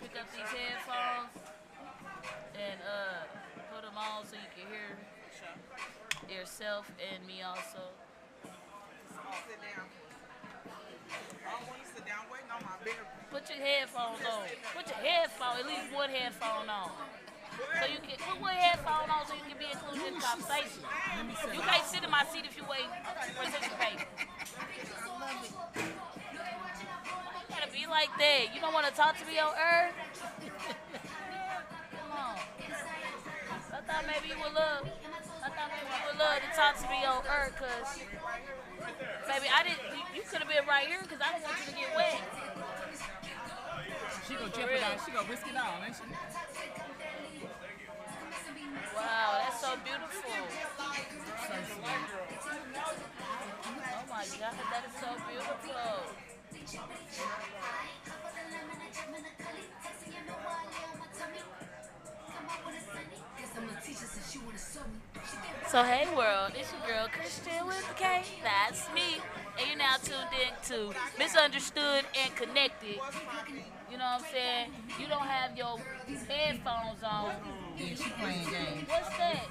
pick up these headphones and put them on so you can hear yourself and me also. Sit down. Oh, when you sit down, waiting on my beer. Put your headphones on. Put your headphone, at least one headphone on. So you can put one headphone on so you can be included in the conversation. You can't sit in my seat if you wait for participate. You gotta be like that. You don't want to talk to me on earth? Come on. I thought maybe you would love. To talk to me on earth, cause baby, I didn't. You could have been right here, cause I don't want you to get wet. She gonna jeopardize. She gonna risk it all, ain't she? Wow, that's so beautiful. So sweet. Oh my God, that is so beautiful. So hey world, it's your girl Christian with the K. That's me. And you're now tuned in to Misunderstood and Connected. You know what I'm saying? You don't have your headphones on. Yeah, she playing games. What's that?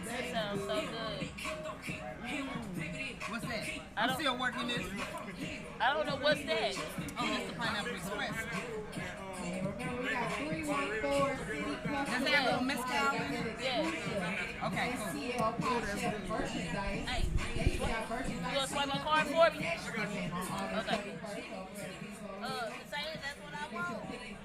That sounds so good. What's that? I'm still working this. I don't know what's that. Oh, that's the Pineapple Express. Does it have a little mezcal in it? Yeah. Okay, cool. Hey, you gonna swipe my card for me? Okay. Say it, that's what I want. Okay.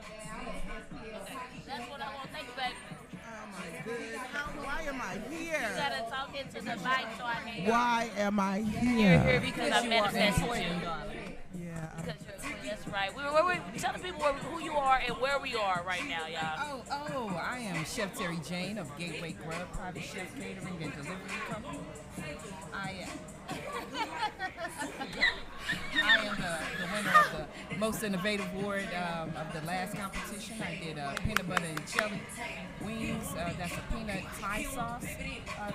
That's what I want. Thank you, baby. Oh my goodness. Why am I here? You gotta talk into the mic so I can hear. Why am I You're here? here because I manifested you. Yeah. Because you're a queen, that's right. We're telling people who you are and where we are right now, y'all. Oh, I am Chef Terry Jane of Gateway Grub, private chef catering and delivery company. I am the winner of the most innovative award of the last competition. I did peanut butter and jelly wings. That's a peanut Thai sauce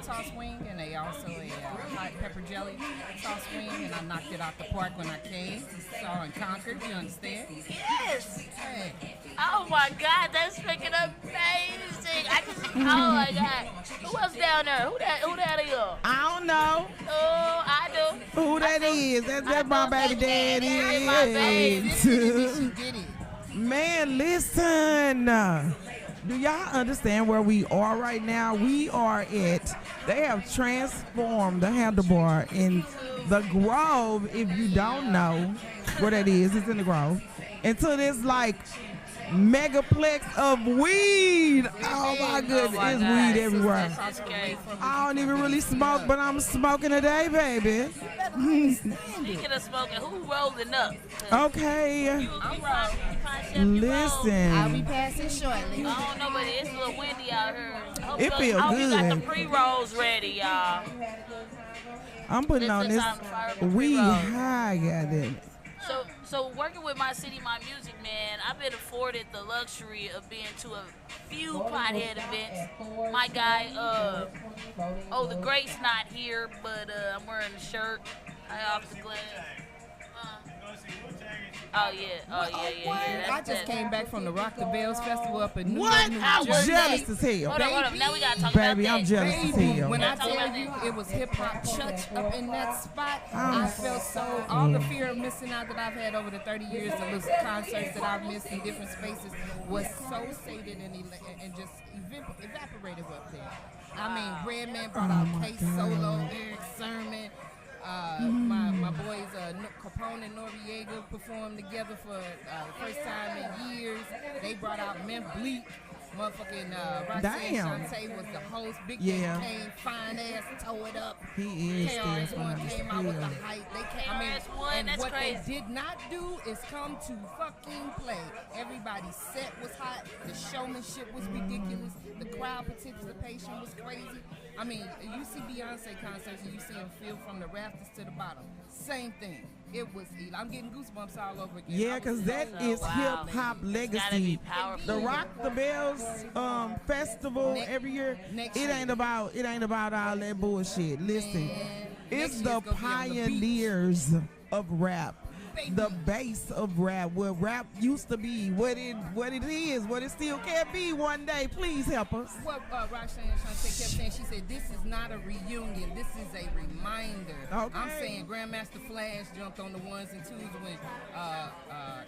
tossed wing, and also a hot pepper jelly tossed wing. And I knocked it out the park when I came. Saw and conquered. You understand? Yes. Hey. Oh my God, that's freaking amazing. Oh my God. Who else down there? Who that is? I don't know Oh, I do. who that is. That's my baby daddy. That's my baby. She did it. Man, listen. Do y'all understand where we are right now? We are at, they have transformed the handlebar in the Grove, if you don't know where that is, it's in the Grove, into this like megaplex of weed. Oh my goodness, my it's God. weed everywhere. That's scary. I don't even really smoke, but I'm smoking today, baby. Speaking of smoking, who rolling up? Okay, I'm rolling. listen. I'll be passing shortly. I don't know, but it's a little windy out here. It feel I hope you got the good. pre-rolls ready, y'all. I'm putting on this weed high, goddamn it. So working with MyCityMyMusic, man, I've been afforded the luxury of being to a few pothead events. My guy, the great's not here, but I'm wearing the shirt. I off the glass. Oh yeah. I just came back from the Rock the Bells Festival up in New What? York, New I'm Jersey. jealous as hell. Hold on. Now we gotta talk about Baby, that. I'm jealous as Baby, hell. when I Talk about tell you that. it was hip hop church up in that spot, I felt so all the fear of missing out that I've had over the 30 years, the little concerts that I've missed in different spaces was so sated and just evaporated up there. I mean, Redman brought out K Solo, Eric Sermon. My boys Capone and Noriega performed together for the first time in years. They brought out Mem Bleak. Motherfucking Roxanne Shante was the host. Big Yeah. Daddy came, fine ass, tore it up. He is KRS-One came out with the still. hype. They came, KRS-One, and that's what crazy. they did not do is come to fucking play. Everybody's set was hot. The showmanship was ridiculous. The crowd participation was crazy. I mean, you see Beyonce concerts and you see them feel from the rafters to the bottom. Same thing. It was, I'm getting goosebumps all over again. Yeah, because that is wow. hip-hop Gotta be legacy. powerful. The Rock the Bells festival every year, it ain't about all that bullshit. Listen, It's Next the year's gonna be on the beach. pioneers of rap. Baby. The base of rap, where rap used to be, what it is, what it still can be one day. Please help us. What Roxanne Shante kept saying, she said, this is not a reunion, this is a reminder. Okay. I'm saying Grandmaster Flash jumped on the ones and twos when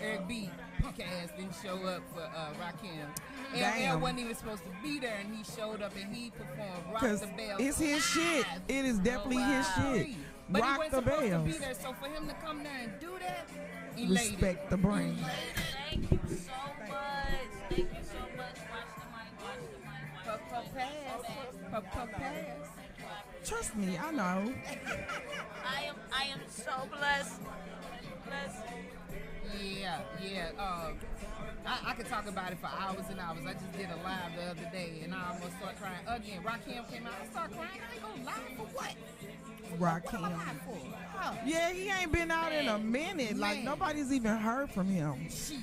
Eric B, punk ass, didn't show up for Rakim. Damn. LL wasn't even supposed to be there, and he showed up and he performed Rock Because the Bell. it's his shit. It is definitely his shit. But Rock he wasn't the supposed to bells. be there, so for him to come there and do that, elated. Respect the brain. Thank you so much. Thank you so much. Watch the mic. Watch the mic. Watch the mic. Pass. Trust me, I know. I am so blessed. Yeah. I could talk about it for hours and hours. I just did a live the other day, and I almost started crying again. Rakim came out. I started crying. I ain't gonna lie for what? Rakim. Yeah, he ain't been out in a minute. Like Man. nobody's even heard from him. Shit,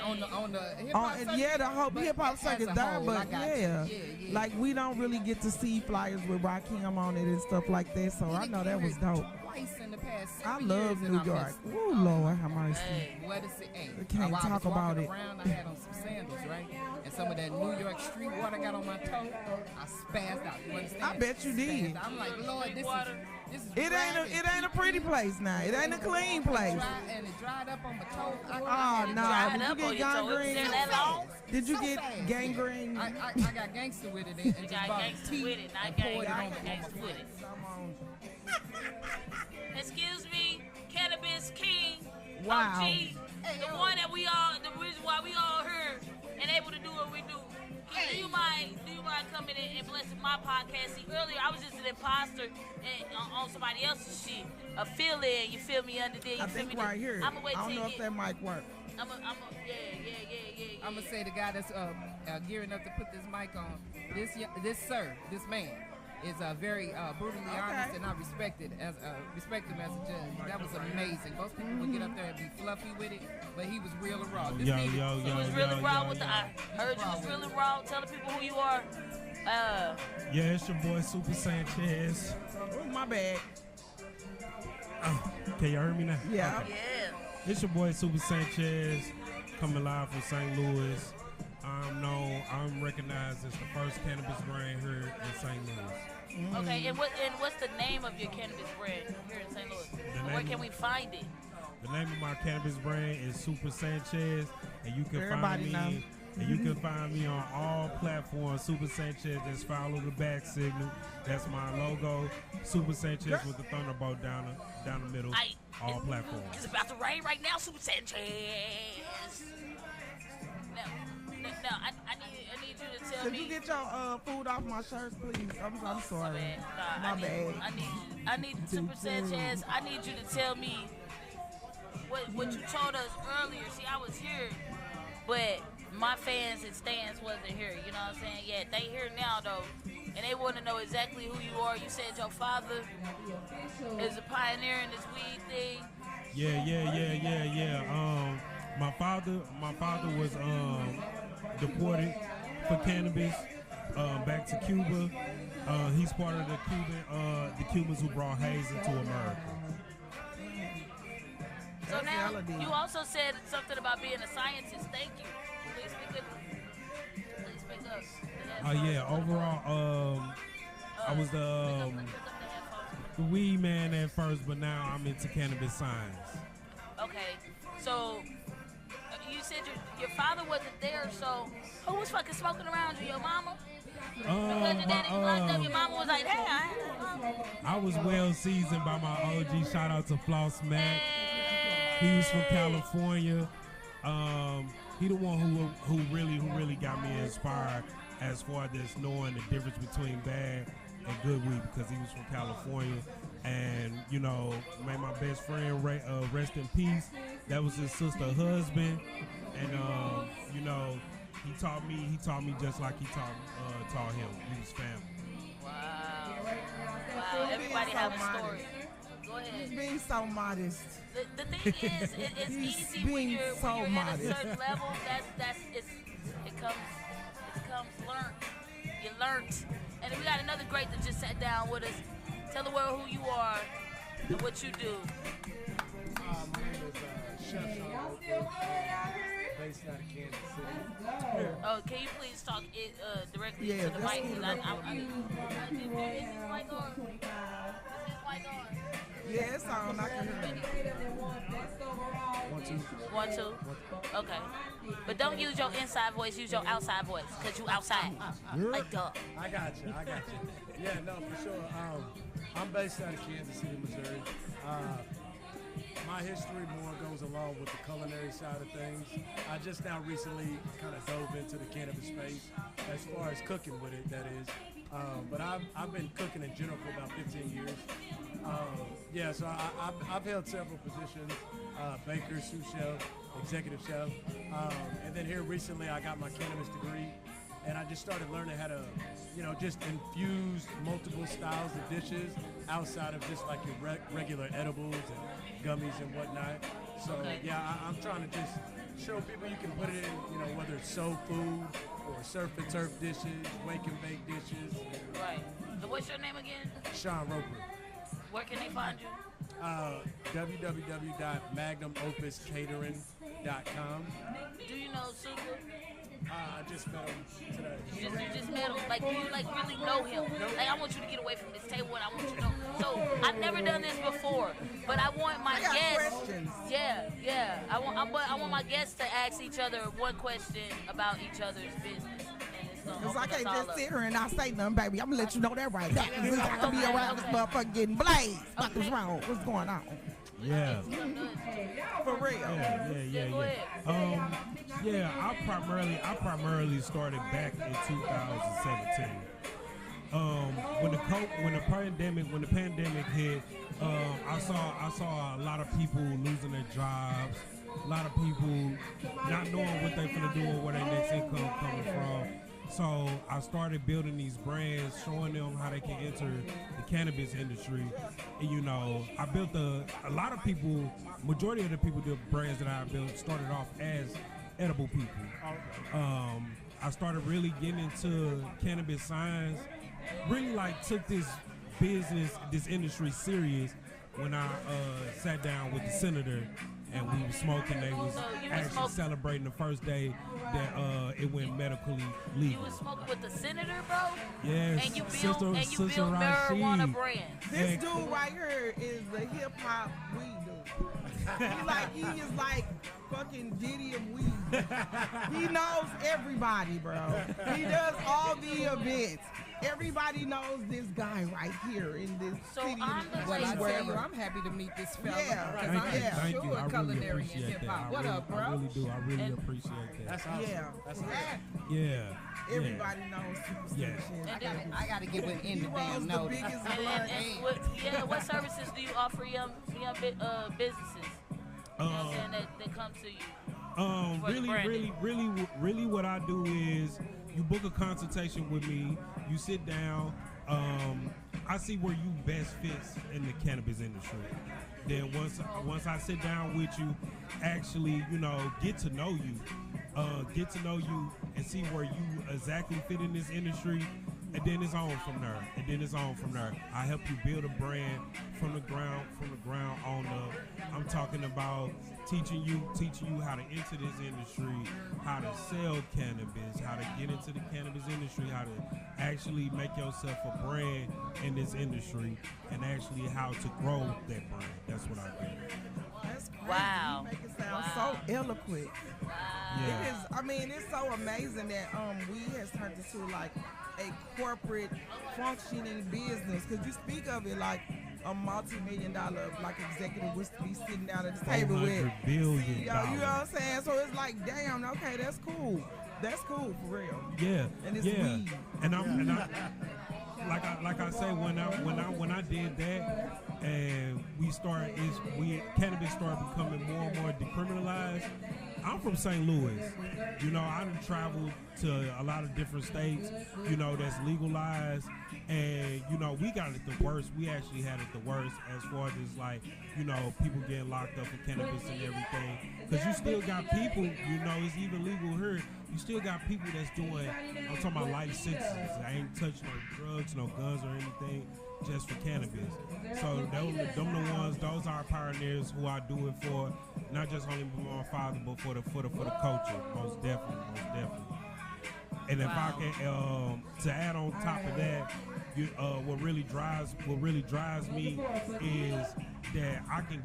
on the hip hop circuit. Yeah, the whole But hip hop as circuit's a done, whole, but I got yeah. you. Yeah. Like we don't really get to see flyers with Rakim on it and stuff like that. So I know that was dope. Twice in the past I 7 love years, New and I York. missed it. Ooh, Lord, have mercy. Hey, what is it? Hey, We can't while I was talk about walking it. around, I had on some sandals, right? And some of that New York street water got on my toe. I spazzed out. You understand? I bet you did. Spazzed out. I'm like, Lord, this is It ain't a pretty place now. It ain't a clean place. And it dried up on my toe. Oh no! dried Did you up get on your toe. It was gangrene? there that long? Did you So get fast. gangrene? I got gangster with it and just got bought gangster tea with it, not and poured it gang- on my gangster with it. Excuse me, Cannabis King. Wow. OG, the one that the reason why we all here and able to do what we do. Do you mind coming in and blessing my podcast? See, earlier I was just an imposter and, on somebody else's shit. A fill-in, you feel me, under there. You I feel think me? right here. I'ma wait I don't till know you if get- that mic work. yeah. I'm gonna say the guy that's gearing up to put this mic on. This man is very brutally honest, and I respect him as a judge. That was amazing. Most people would get up there and be fluffy with it, but he was real and raw. This nigga, He was really raw with the. I heard you was really raw. Tell the people who you are. Yeah, it's your boy Super Sanchez. Oh, my bad. Can you hear me now? Yeah. Okay. Yeah. It's your boy Super Sanchez coming live from St. Louis. I'm recognized as the first cannabis brand here in St. Louis. Okay, and what's the name of your cannabis brand here in St. Louis? Where can we find it? The name of my cannabis brand is Super Sanchez, and you can Everybody know. find me. And you can find me on all platforms. Super Sanchez, just follow the back signal. That's my logo. Super Sanchez with the thunderbolt down the middle. All platforms. It's about to rain right now, Super Sanchez. Now, I need you to tell Could me. you get your food off my shirts, please? I'm sorry. My bad. I need Super Sanchez. I need you to tell me what you told us earlier. See, I was here, but my fans and stands wasn't here. You know what I'm saying? Yeah, they here now though, and they want to know exactly who you are. You said your father is a pioneer in this weed thing. Yeah. My father was deported for cannabis back to Cuba. He's part of the Cubans who brought haze into America. So now you also said something about being a scientist. Thank you. Please speak up. Yeah. Overall, I was the weed man at first, but now I'm into cannabis science. Okay, so you said your father wasn't there, so who was fucking smoking around you? Your mama? Because your daddy was locked up, your mama was like, hey, I ain't mama. I was well seasoned by my OG. Shout out to Floss Mac. He was from California. He the one who really got me inspired as far as knowing the difference between bad and good weed, because he was from California. And made my best friend rest in peace. That was his sister husband, and he taught me just like he taught him. He was family. Wow. Everybody have a story. Go ahead. He's being so modest. The thing is, it's easy when you're at a certain level. It comes learned. You learned. And then we got another great that just sat down with us. Tell the world who you are and what you do. My name is Chef Sean, based out of Kansas City. Oh, can you please talk it directly to the mic? Is this mic on? Is this mic on? Yeah, it's on. I can hear it. 1, 2. 1, 2. Okay. But don't use your inside voice. Use your outside voice, because you outside. Like, duh. I got you. Yeah, no, for sure. I'm based out of Kansas City, Missouri. My history more goes along with the culinary side of things. I just now recently kind of dove into the cannabis space as far as cooking with it, that is. But I've been cooking in general for about 15 years. Yeah, so I've held several positions, baker, sous chef, executive chef. And then here recently I got my cannabis degree, and I just started learning how to, just infuse multiple styles of dishes outside of just like your regular edibles and gummies and whatnot. So yeah, I'm trying to just show people you can put it in, whether it's soul food or surf and turf dishes, wake and bake dishes. Right. And what's your name again? Sean Roper. Where can they find you? www.magnumopuskatering.com. Do you know Super? I just met him today. You just met him. Like, do you really know him? Like, I want you to get away from this table, and I want you to know. So I've never done this before, but I want my guests. Questions. Yeah. I want my guests to ask each other one question about each other's business. Because I can't just sit here and not say nothing, baby. I'm going to let you know that right now. Because I can be around this motherfucker getting blazed. What's wrong? What's going on? Yeah. For real. Yeah. I primarily started back in 2017. When the pandemic hit, I saw a lot of people losing their jobs, a lot of people not knowing what they're gonna do or where their next income coming from. So I started building these brands, showing them how they can enter the cannabis industry. And, I built a lot of people, majority of the people, the brands that I built started off as edible people. I started really getting into cannabis science, really took this business, this industry serious when I sat down with the senator and we were smoking. They was actually celebrating the first day that it went medically legal. You was smoking with the senator, bro? Yes. And you build marijuana brands. This dude right here is the hip hop weed dude. He is like fucking Diddy of weed. He knows everybody, bro. He does all the events. Everybody knows this guy right here in this city. Well, I tell you, I'm happy to meet this fella. Yeah. Because I'm Thank you. sure I really culinary and appreciate hip hop. that. What up, bro? I really do. I really appreciate that. That's awesome. Yeah. That's awesome. Yeah. Everybody knows super Yeah. shit. I got to get within the damn the notice. biggest What services do you offer young businesses? That come to you? Really what I do is you book a consultation with me, you sit down, I see where you best fits in the cannabis industry. Then once I sit down with you, actually, get to know you and see where you exactly fit in this industry. And then it's on from there. I help you build a brand from the ground on up. I'm talking about teaching you how to enter this industry, how to sell cannabis, how to get into the cannabis industry, how to actually make yourself a brand in this industry, and actually how to grow that brand. That's what I do. That's crazy. Wow. You make it sound so eloquent. Yeah. It's so amazing that weed has turned into like a corporate functioning business, because you speak of it like a multi-million-dollar executive was to be sitting down at the table with $400 billion. CEO, you know what I'm saying? So it's like, damn, okay, that's cool. That's cool for real. Yeah. And it's weed. And I'm like I say, when I did that and cannabis started becoming more and more decriminalized. I'm from St. Louis. I done traveled to a lot of different states, that's legalized. And, we got it the worst. We actually had it the worst as far as people getting locked up for cannabis and everything. Because you still got people, it's even legal here. You still got people that's doing, I'm talking about life sentences. I ain't touching no drugs, no guns or anything. just for cannabis. So them the ones, those are pioneers who I do it for, not just only for my father, but for the culture. Most definitely. And if I can, to add on top of that, what really drives me is that I can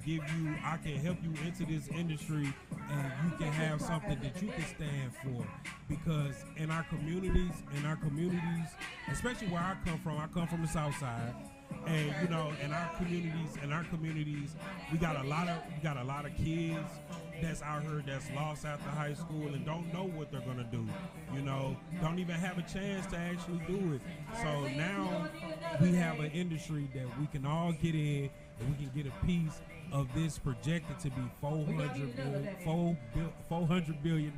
help you into this industry, and you can have something that you can stand for. Because in our communities, especially where I come from the South Side, and you know, in our communities, we got a lot of kids that's out here that's lost after high school and don't know what they're gonna do. You know, don't even have a chance to actually do it. So now we have an industry that we can all get in, and we can get a piece of this projected to be $400 billion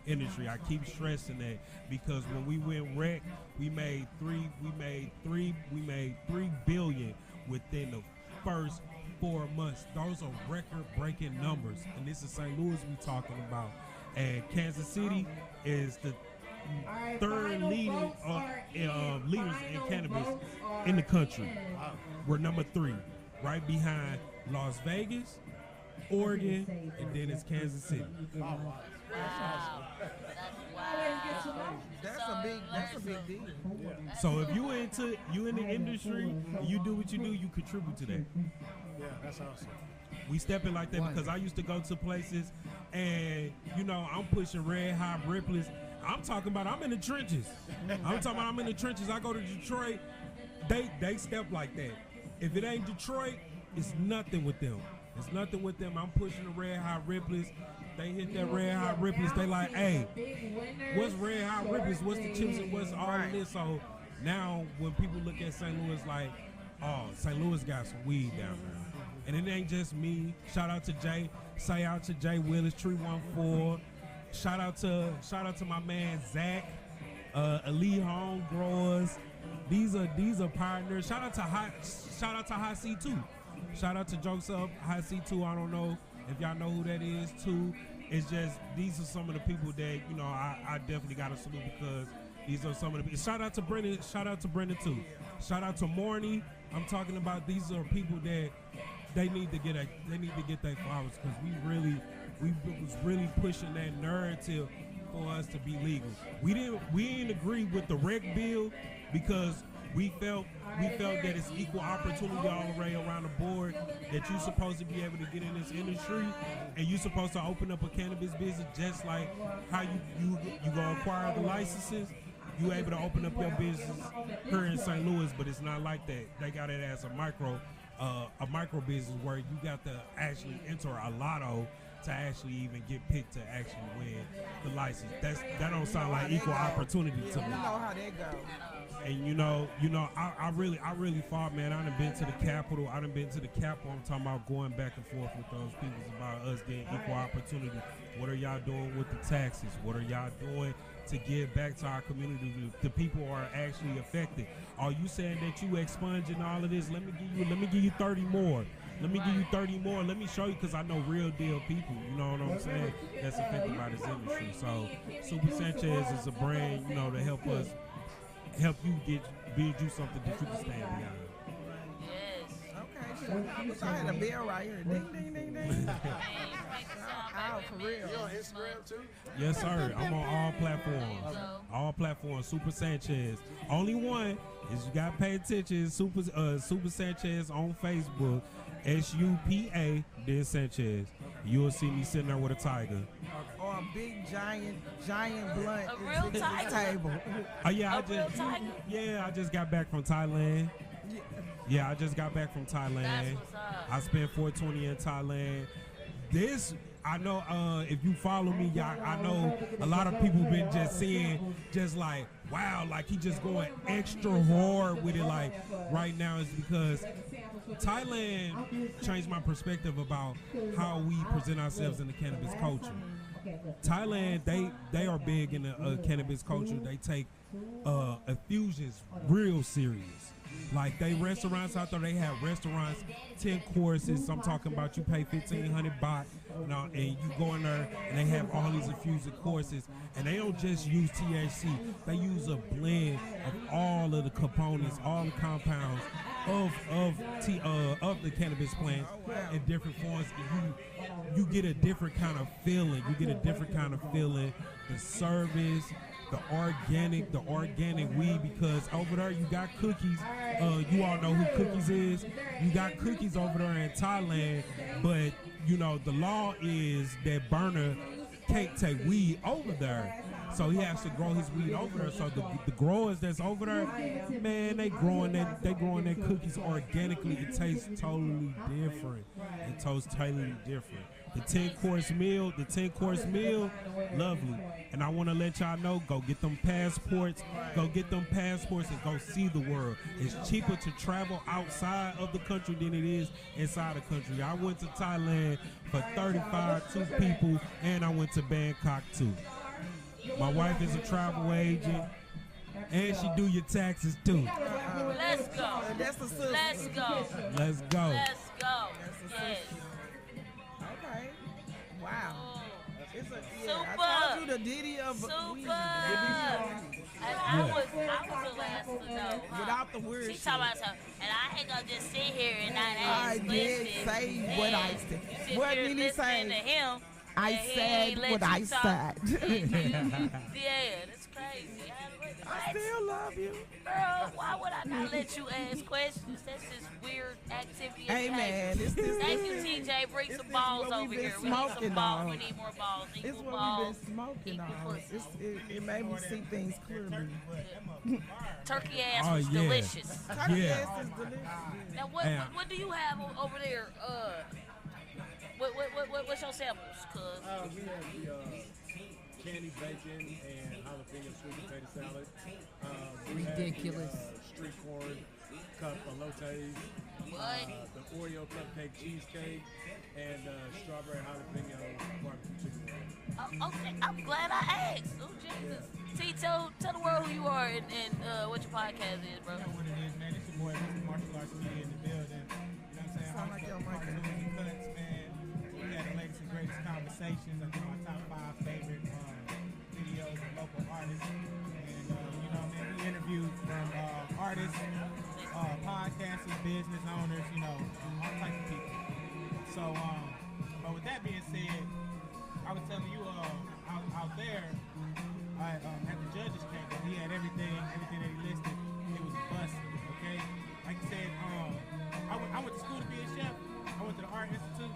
industry. I keep stressing that because when we went rec, we made $3 billion within the first 4 months. Those are record-breaking numbers, and this is St. Louis we talking about. And Kansas City is the third leading leaders in cannabis in the country. We're number 3, right behind Las Vegas, Oregon, and then it's Kansas City. Wow. That's a big deal. So if you in the industry, you do what you do, you contribute to that. Yeah, that's awesome. We stepping like that because I used to go to places and, you know, I'm pushing red hot Ripley's. I'm talking about I'm in the trenches. I go to Detroit, they step like that. If it ain't Detroit, it's nothing with them. I'm pushing the red hot Ripley's. They hit that red hot Ripley's. They like, hey, what's red hot Ripley's? What's the chips and what's all of this? So now when people look at St. Louis like, oh, St. Louis got some weed down there. And it ain't just me. Shout out to Jay. Say out to Jay Willis, Tree 14. Shout out to my man Zach, Elite Home Growers. These are pioneers. Shout out to High C2. Shout out to Jokes Up, High C2. I don't know if y'all know who that is too. It's just these are some of the people that, you know, I definitely got to salute because these are some of the people. Shout out to Brendan too. Shout out to Morney. I'm talking about these are people that they need to get their flowers because we was really pushing that narrative for us to be legal. We didn't agree with the rec bill because we felt that it's equal opportunity all the way around the board, that you're supposed to be able to get in this industry and you're supposed to open up a cannabis business just like how you go acquire the licenses. You able to open up your business here in St. Louis, but it's not like that. They got it as a micro business where you got to actually enter a lotto to actually even get picked to actually win the license. That don't sound like equal opportunity to me. You know how that goes. And I really fought, man. I done been to the Capitol. I'm talking about going back and forth with those people about us getting equal opportunity. What are y'all doing with the taxes? What are y'all doing to give back to our community? The people who are actually affected. Are you saying that you expunging all of this? Let me give you 30 more. Let me give you 30 more. Let me show you, because I know real deal people, you know what I'm saying, that's affected by this industry. So Super Sanchez is a brand, you know, to help you build you something that you can stand behind. Yes. Okay, I wish I had a bell right here. Ding, ding, ding, ding. Out for real. You on Instagram too? Yes, sir. I'm on all platforms. All platforms. Super Sanchez. Only one is you got to pay attention. Super Sanchez on Facebook. SUPA then Sanchez. You'll see me sitting there with a tiger. Or a big giant blunt. A real tiger. Table. Oh yeah, real tiger. I just got back from Thailand. Yeah, I just got back from Thailand. That's what's up. I spent $420 in Thailand. This, I know, if you follow me, y'all, I know a lot of people been just seeing, just like, wow, like he just going extra hard with it. Like right now is because Thailand changed my perspective about how we present ourselves in the cannabis culture. Thailand, they are big in the cannabis culture. They take infusions real serious. Like they restaurants out there, they have restaurants, 10 courses. I'm talking about you pay 1,500 baht, you know, and you go in there and they have all these infused courses, and they don't just use THC. They use a blend of all of the components, all the compounds of the cannabis plants in different forms. And you get a different kind of feeling. You get a different kind of feeling. The service, the organic weed, because over there you got cookies. You all know who Cookies is. You got Cookies over there in Thailand, but you know the law is that Burner can't take weed over there. So he has to grow his weed over there. So the growers that's over there, man, they growing that cookies organically. It tastes totally different. It tastes totally different. The 10-course meal, lovely. And I want to let y'all know, go get them passports. Go get them passports and go see the world. It's cheaper to travel outside of the country than it is inside the country. I went to Thailand for 35, 2 people, and I went to Bangkok too. My wife is a travel agent, and she do your taxes too. Let's go. That's the sister. Let's go. Let's go. Let's go. Yes. Okay. Wow. Oh. It's a, Super. I told you the Diddy of Super. weed. And I was the last to know. Huh? Without the weird She shit. talking about something, and I ain't gonna just sit here and not I ask did questions. say what I And said. you sit What here did he listening say? to him. I and he said ain't let what you I talk. said. Yeah, that's crazy. I still love you. Girl, why would I not let you ask questions? That's just weird activity. Hey, man, this Thank you, TJ. Bring this some is balls what over we've been here. We need some smoking balls. on. We need more balls. It's Equal what balls. we've been smoking equal on. pussy. It made me see things clearly. Turkey ass Oh, was yeah. delicious. Turkey Yeah. ass is delicious. Now, Yeah. what do you have over there? What's your samples? Cause We have the candy bacon and jalapeno sweet potato salad. We have Ridiculous. the, street corn cup elotes. what? The Oreo cupcake cheesecake and strawberry jalapeno barbecue chicken roll. Okay, I'm glad I asked. Oh Jesus! T, tell the world who you are and what your podcast is, bro. You know what it is, man. It's your boy, Mr. Martial Arts Media in the building. You know what I'm saying? Sound like your mic. Cartoons and cuts, man. We had the latest and greatest conversations. I think my top 5 favorite videos of local artists. And, you know, man, we interviewed from artists, podcasters, business owners, you know, all types of people. So, but with that being said, I was telling you out there, at the judges camp, he had everything that he listed. It was busted, okay? Like I said, I went to school to be a chef. I went to the Art Institute.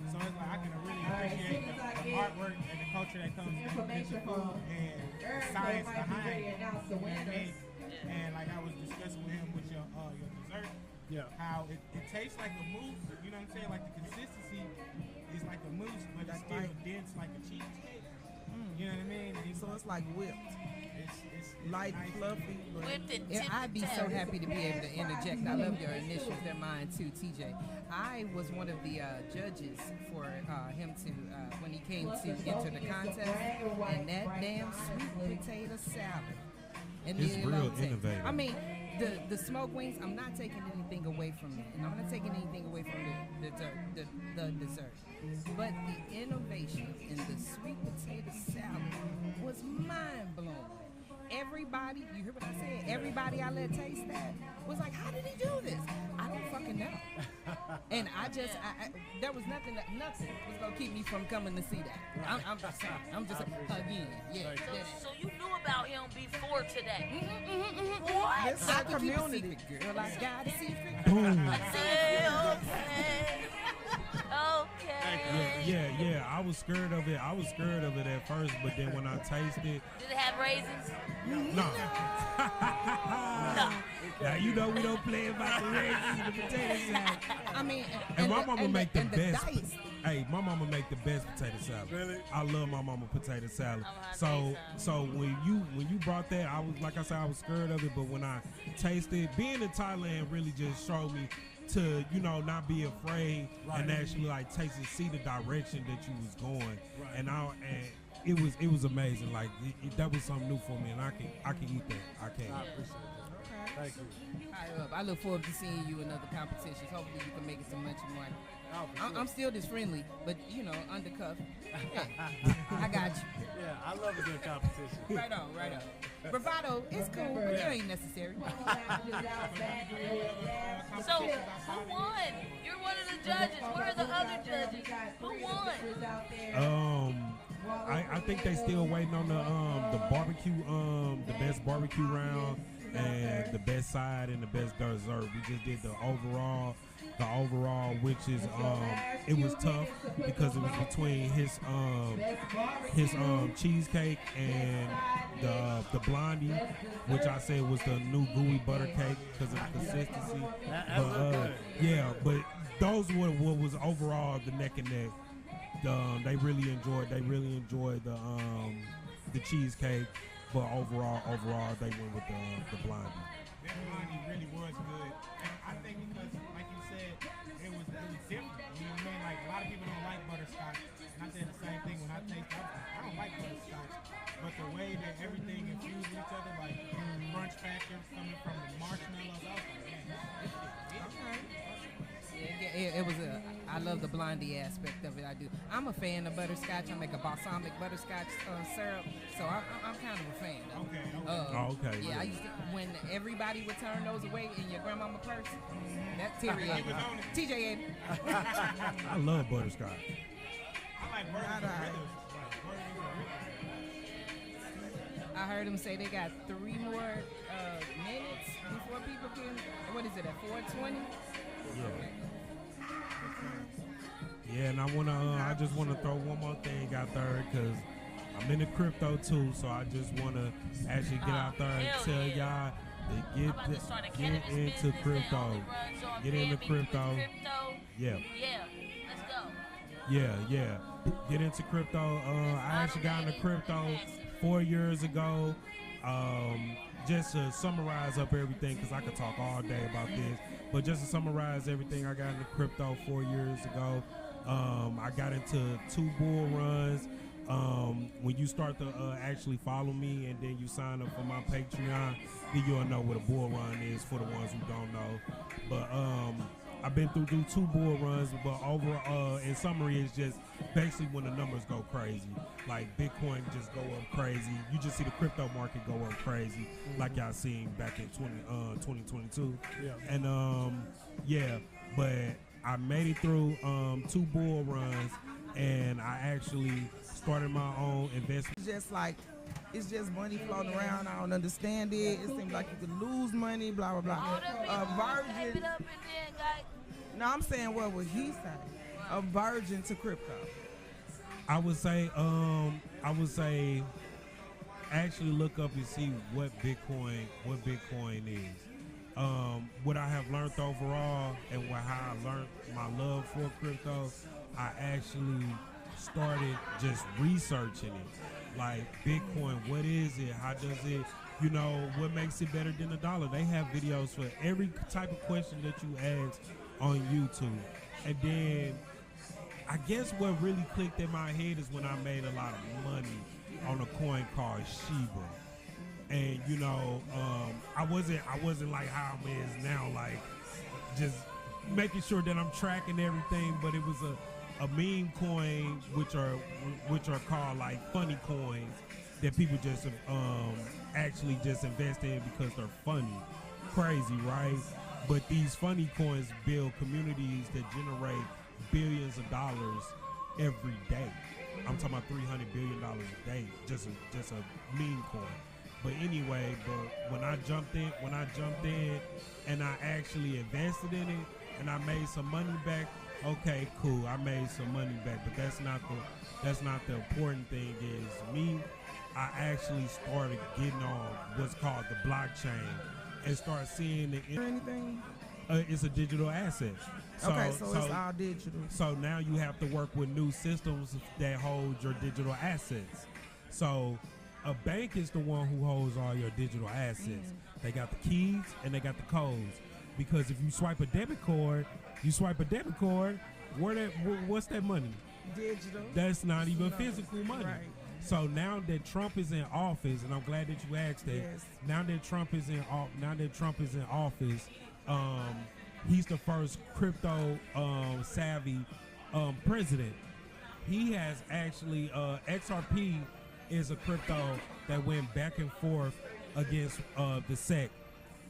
So it's like I can really appreciate the artwork and the culture that comes with the food and the science behind it. You know what I mean? And like I was discussing with him with your dessert, how it tastes like a mousse. You know what I'm saying? Like the consistency is like a mousse, but it's still dense like a cheesecake. You know what I mean? And So it's like whipped. it's Light, nice. fluffy, but Whipped and Yeah, tip I'd be to so tap. happy to be able to interject. I love your initials. They're mine too, TJ. I was one of the judges for him to, when he came to enter the contest, and that damn sweet potato salad. And It's the real elote. innovative. I mean, the smoked wings, I'm not taking anything away from that. And I'm not taking anything away from the dessert. But the innovation in the sweet potato salad was mind-blowing. Everybody, you hear what I said? Everybody I let taste that was like, how did he do this? I don't fucking know. And I just, there was nothing was gonna keep me from coming to see that. I'm just saying. I'm just again, yeah. So you knew about him before today. What? This is I a can keep a community. secret, girl. I got a secret. Boom. Okay. Yeah. I was scared of it. At first, but then when I tasted, Did it have raisins? no. Now you know we don't play about the raisins, the potato salad. I mean, And my mama make the and best. dice. Hey, my mama make the best potato salad. Really? I love my mama potato salad. I'm So hungry, so when you brought that, I was like I said, I was scared of it, but when I tasted, being in Thailand really just showed me to, you know, not be afraid and actually like taste and see the direction that you was going. And it was amazing. Like that was something new for me, and I can eat that. I can. I appreciate that. okay. Thank you. I look forward to seeing you in other competitions. Hopefully you can make it some much money. Oh, for sure. I'm still this friendly, but you know, undercuff. I got you. Yeah, I love a good competition. Right on, right on. Bravado is cool, but it ain't necessary. So, who won? You're one of the judges. Where are the other judges? Who won? I think they still waiting on the barbecue, the best barbecue round and the best side and the best dessert. We just did the overall, which is it was tough because it was between his cheesecake and the blondie, which I said was the new gooey butter cake because of the consistency. Yeah, but those were what was overall the neck and neck. They really enjoyed the cheesecake, but overall they went with the blondie. That blondie really was good. And I think because, like you said, it was different. You know what I mean? Like a lot of people don't like butterscotch, and I said the same thing when I tasted it. I don't like butterscotch, but the way that everything infused each other, like crunch factor coming from the marshmallows, I was like, man, this It was I love the blondie aspect of it. I do. I'm a fan of butterscotch. I make a balsamic butterscotch syrup, so I'm kind of a fan. Okay. Yeah, I used to, when everybody would turn those away in your grandmama purse. That Terry ate it. TJ ate it. I love butterscotch. I like burgers I heard them say they got 3 more minutes before people can. What is it at 4:20? Yeah, and I just wanna throw one more thing out there because I'm into crypto too, so I just wanna actually get out there and tell y'all to get into crypto. Get into crypto. Yeah. Yeah, let's go. Yeah. Get into crypto. I actually got into crypto 4 years ago. Just to summarize up everything, because I could talk all day about this, but just to summarize everything, I got into crypto 4 years ago. I got into 2 bull runs. When you start to actually follow me and then you sign up for my Patreon, then you'll know what a bull run is for the ones who don't know. But I've been through 2 bull runs, but over in summary, it's just basically when the numbers go crazy. Like Bitcoin just go up crazy. You just see the crypto market go up crazy, like y'all seen back in 2022. Yeah. And but I made it through 2 bull runs, and I actually started my own investment. It's just money floating around. I don't understand it. It seems like you could lose money, blah, blah, blah. Hype it up and then, guys. No, I'm saying what would he say? A virgin to crypto. I would say actually look up and see what Bitcoin is. What I have learned overall and how I learned my love for crypto, I actually started just researching it. Like Bitcoin, what is it? How does it, what makes it better than $1? They have videos for every type of question that you ask on YouTube. And then I guess what really clicked in my head is when I made a lot of money on a coin called Shiba. And I wasn't like how I'm is now, like just making sure that I'm tracking everything, but it was a meme coin, which are called like funny coins that people just actually just invest in because they're funny. Crazy, right? But these funny coins build communities that generate billions of dollars every day. I'm talking about $300 billion a day, just a meme coin. But anyway, when I jumped in and I actually invested in it and I made some money back, okay, cool, I made some money back. But that's not the important thing. Is me, I actually started getting on what's called the blockchain and start seeing the Anything? It's a digital asset. So it's all digital. So now you have to work with new systems that hold your digital assets. So a bank is the one who holds all your digital assets. They got the keys and they got the codes. Because if you swipe a debit card, what's that money? Digital. That's not even physical money. Right. So now that Trump is in office, and I'm glad that you asked that. Yes. Now that Trump is in office, he's the first crypto savvy president. He has actually XRP is a crypto that went back and forth against the SEC.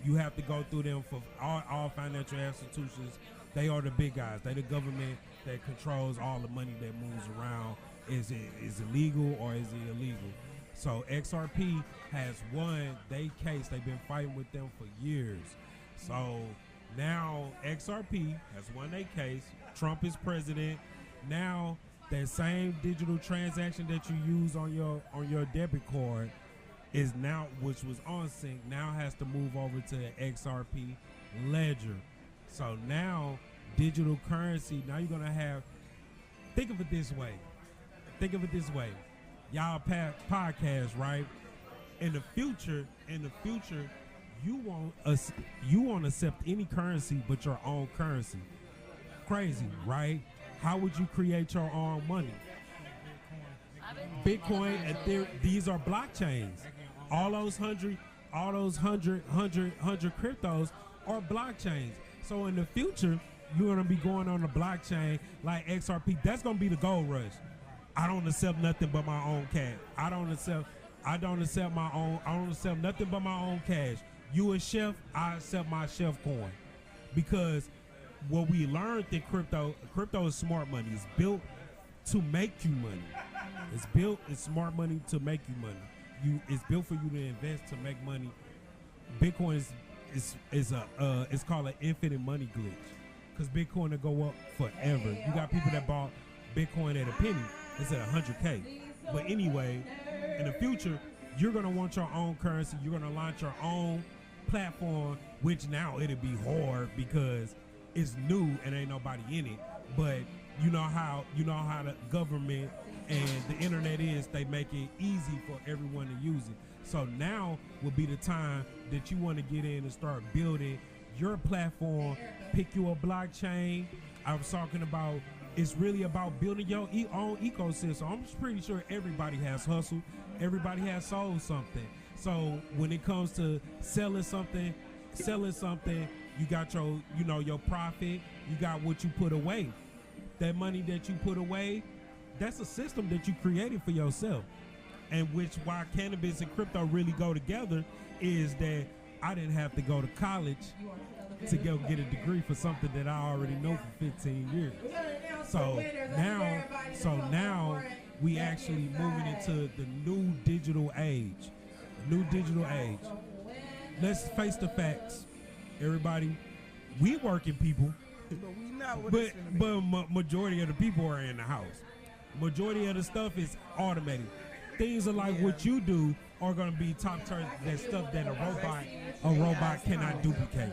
You have to go through them for all financial institutions. They are the big guys. They the government that controls all the money that moves around. Is it illegal or is it illegal? So XRP has won their case. They've been fighting with them for years. So now XRP has won their case. Trump is president. Now that same digital transaction that you use on your debit card is now, which was on sync, now has to move over to the XRP ledger. So now digital currency, now you're gonna have, think of it this way. Y'all podcast, right? In the future, you won't accept any currency but your own currency. Crazy, right? How would you create your own money? Bitcoin, these are blockchains. All those hundred cryptos are blockchains. So in the future, you're gonna be going on a blockchain like XRP. That's gonna be the gold rush. I don't accept nothing but my own cash. I don't accept nothing but my own cash. You a chef, I accept my chef coin. Because what we learned in crypto is smart money. It's built to make you money. It's smart money to make you money. It's built for you to invest to make money. Bitcoin it's called an infinite money glitch. Because Bitcoin will go up forever. You got people that bought Bitcoin at a penny. It's at 100K. But anyway, in the future, you're gonna want your own currency. You're gonna launch your own platform, which now it'll be hard because it's new and ain't nobody in it. But you know how the government and the internet is, they make it easy for everyone to use it. So now will be the time that you want to get in and start building your platform, pick you a blockchain. I was talking about, it's really about building your own ecosystem. I'm pretty sure everybody has hustled. Everybody has sold something. So when it comes to selling something, you got your profit. You got what you put away. That money that you put away, that's a system that you created for yourself. And why cannabis and crypto really go together is that I didn't have to go to college to go get a degree for something that I already know for 15 years. So now we actually moving into the new digital age. Let's face the facts. Everybody, we working people, but majority of the people are in the house. Majority of the stuff is automated. Things are like what you do are going to be top turn, that stuff that a robot cannot duplicate.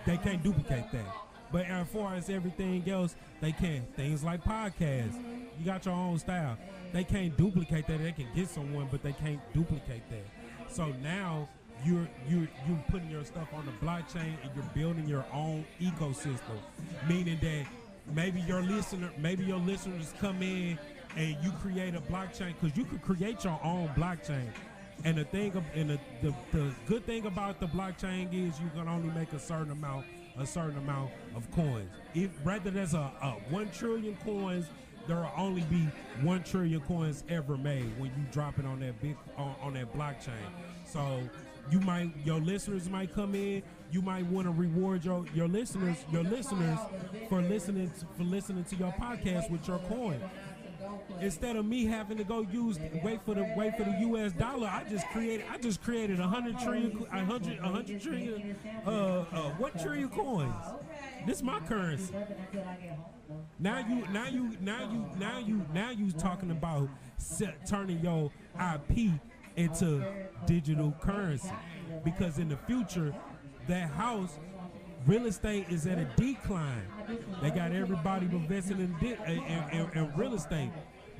They can't duplicate that. But as far as everything else, they can. Things like podcasts, you got your own style. They can't duplicate that. They can get someone, but they can't duplicate that. So now you're putting your stuff on the blockchain and you're building your own ecosystem, meaning that maybe your listeners come in and you create a blockchain, because you could create your own blockchain. And the good thing about the blockchain is you can only make a certain amount of coins. Rather there's a 1 trillion coins, there will only be 1 trillion coins ever made when you drop it on that blockchain. So your listeners might come in. You might want to reward your listeners for listening to your podcast with your coin. Instead of me having to go wait for the US dollar, I just created 100 trillion 1 trillion coins. This is my currency. Now you talking about turning your IP into digital currency, because in the future that house real estate is at a decline. They got everybody investing in real estate.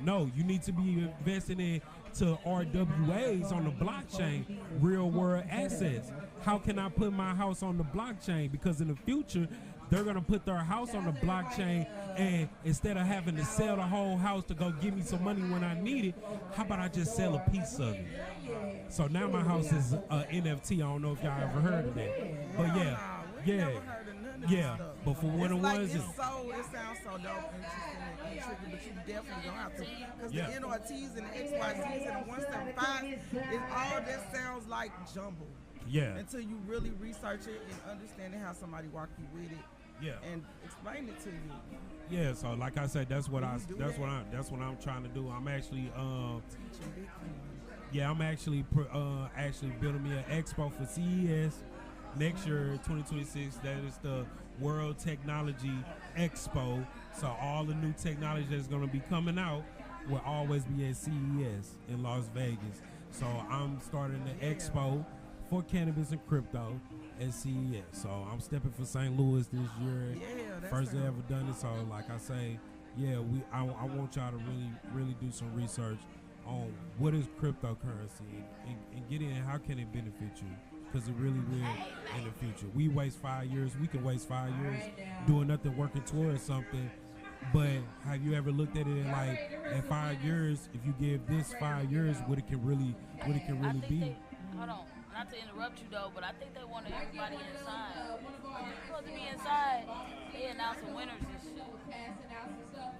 No, you need to be investing into RWAs on the blockchain, real world assets. How can I put my house on the blockchain? Because in the future, they're gonna put their house on the blockchain, and instead of having to sell the whole house to go give me some money when I need it, how about I just sell a piece of it? So now my house is NFT. I don't know if y'all ever heard of that, but yeah. But for one of the ones, it sounds so dope and interesting and intriguing, but you definitely don't have to, because the NRTs and the XYZs and the 175, it all that sounds like jumble. Yeah. Until you really research it and understanding how somebody walk you with it. Yeah. And explain it to you. Yeah. So like I said, that's what I'm trying to do. I'm actually I'm actually building me an expo for CES next year, 2026. That is the World Technology Expo. So all the new technology that's going to be coming out will always be at CES in Las Vegas. So I'm starting the expo for cannabis and crypto at CES. So I'm stepping for St. Louis this year. Yeah, first I ever done it. So like I say, I want y'all to really do some research on what is cryptocurrency and get in how can it benefit you, because it really will in the future. We waste 5 years. We can waste 5 years doing nothing, working towards something. But have you ever looked at it like at 5 years, if you give this 5 years, what it can really be? Hold on, not to interrupt you though, but I think they wanted everybody inside. You're supposed to be inside. They announcing winners and shit.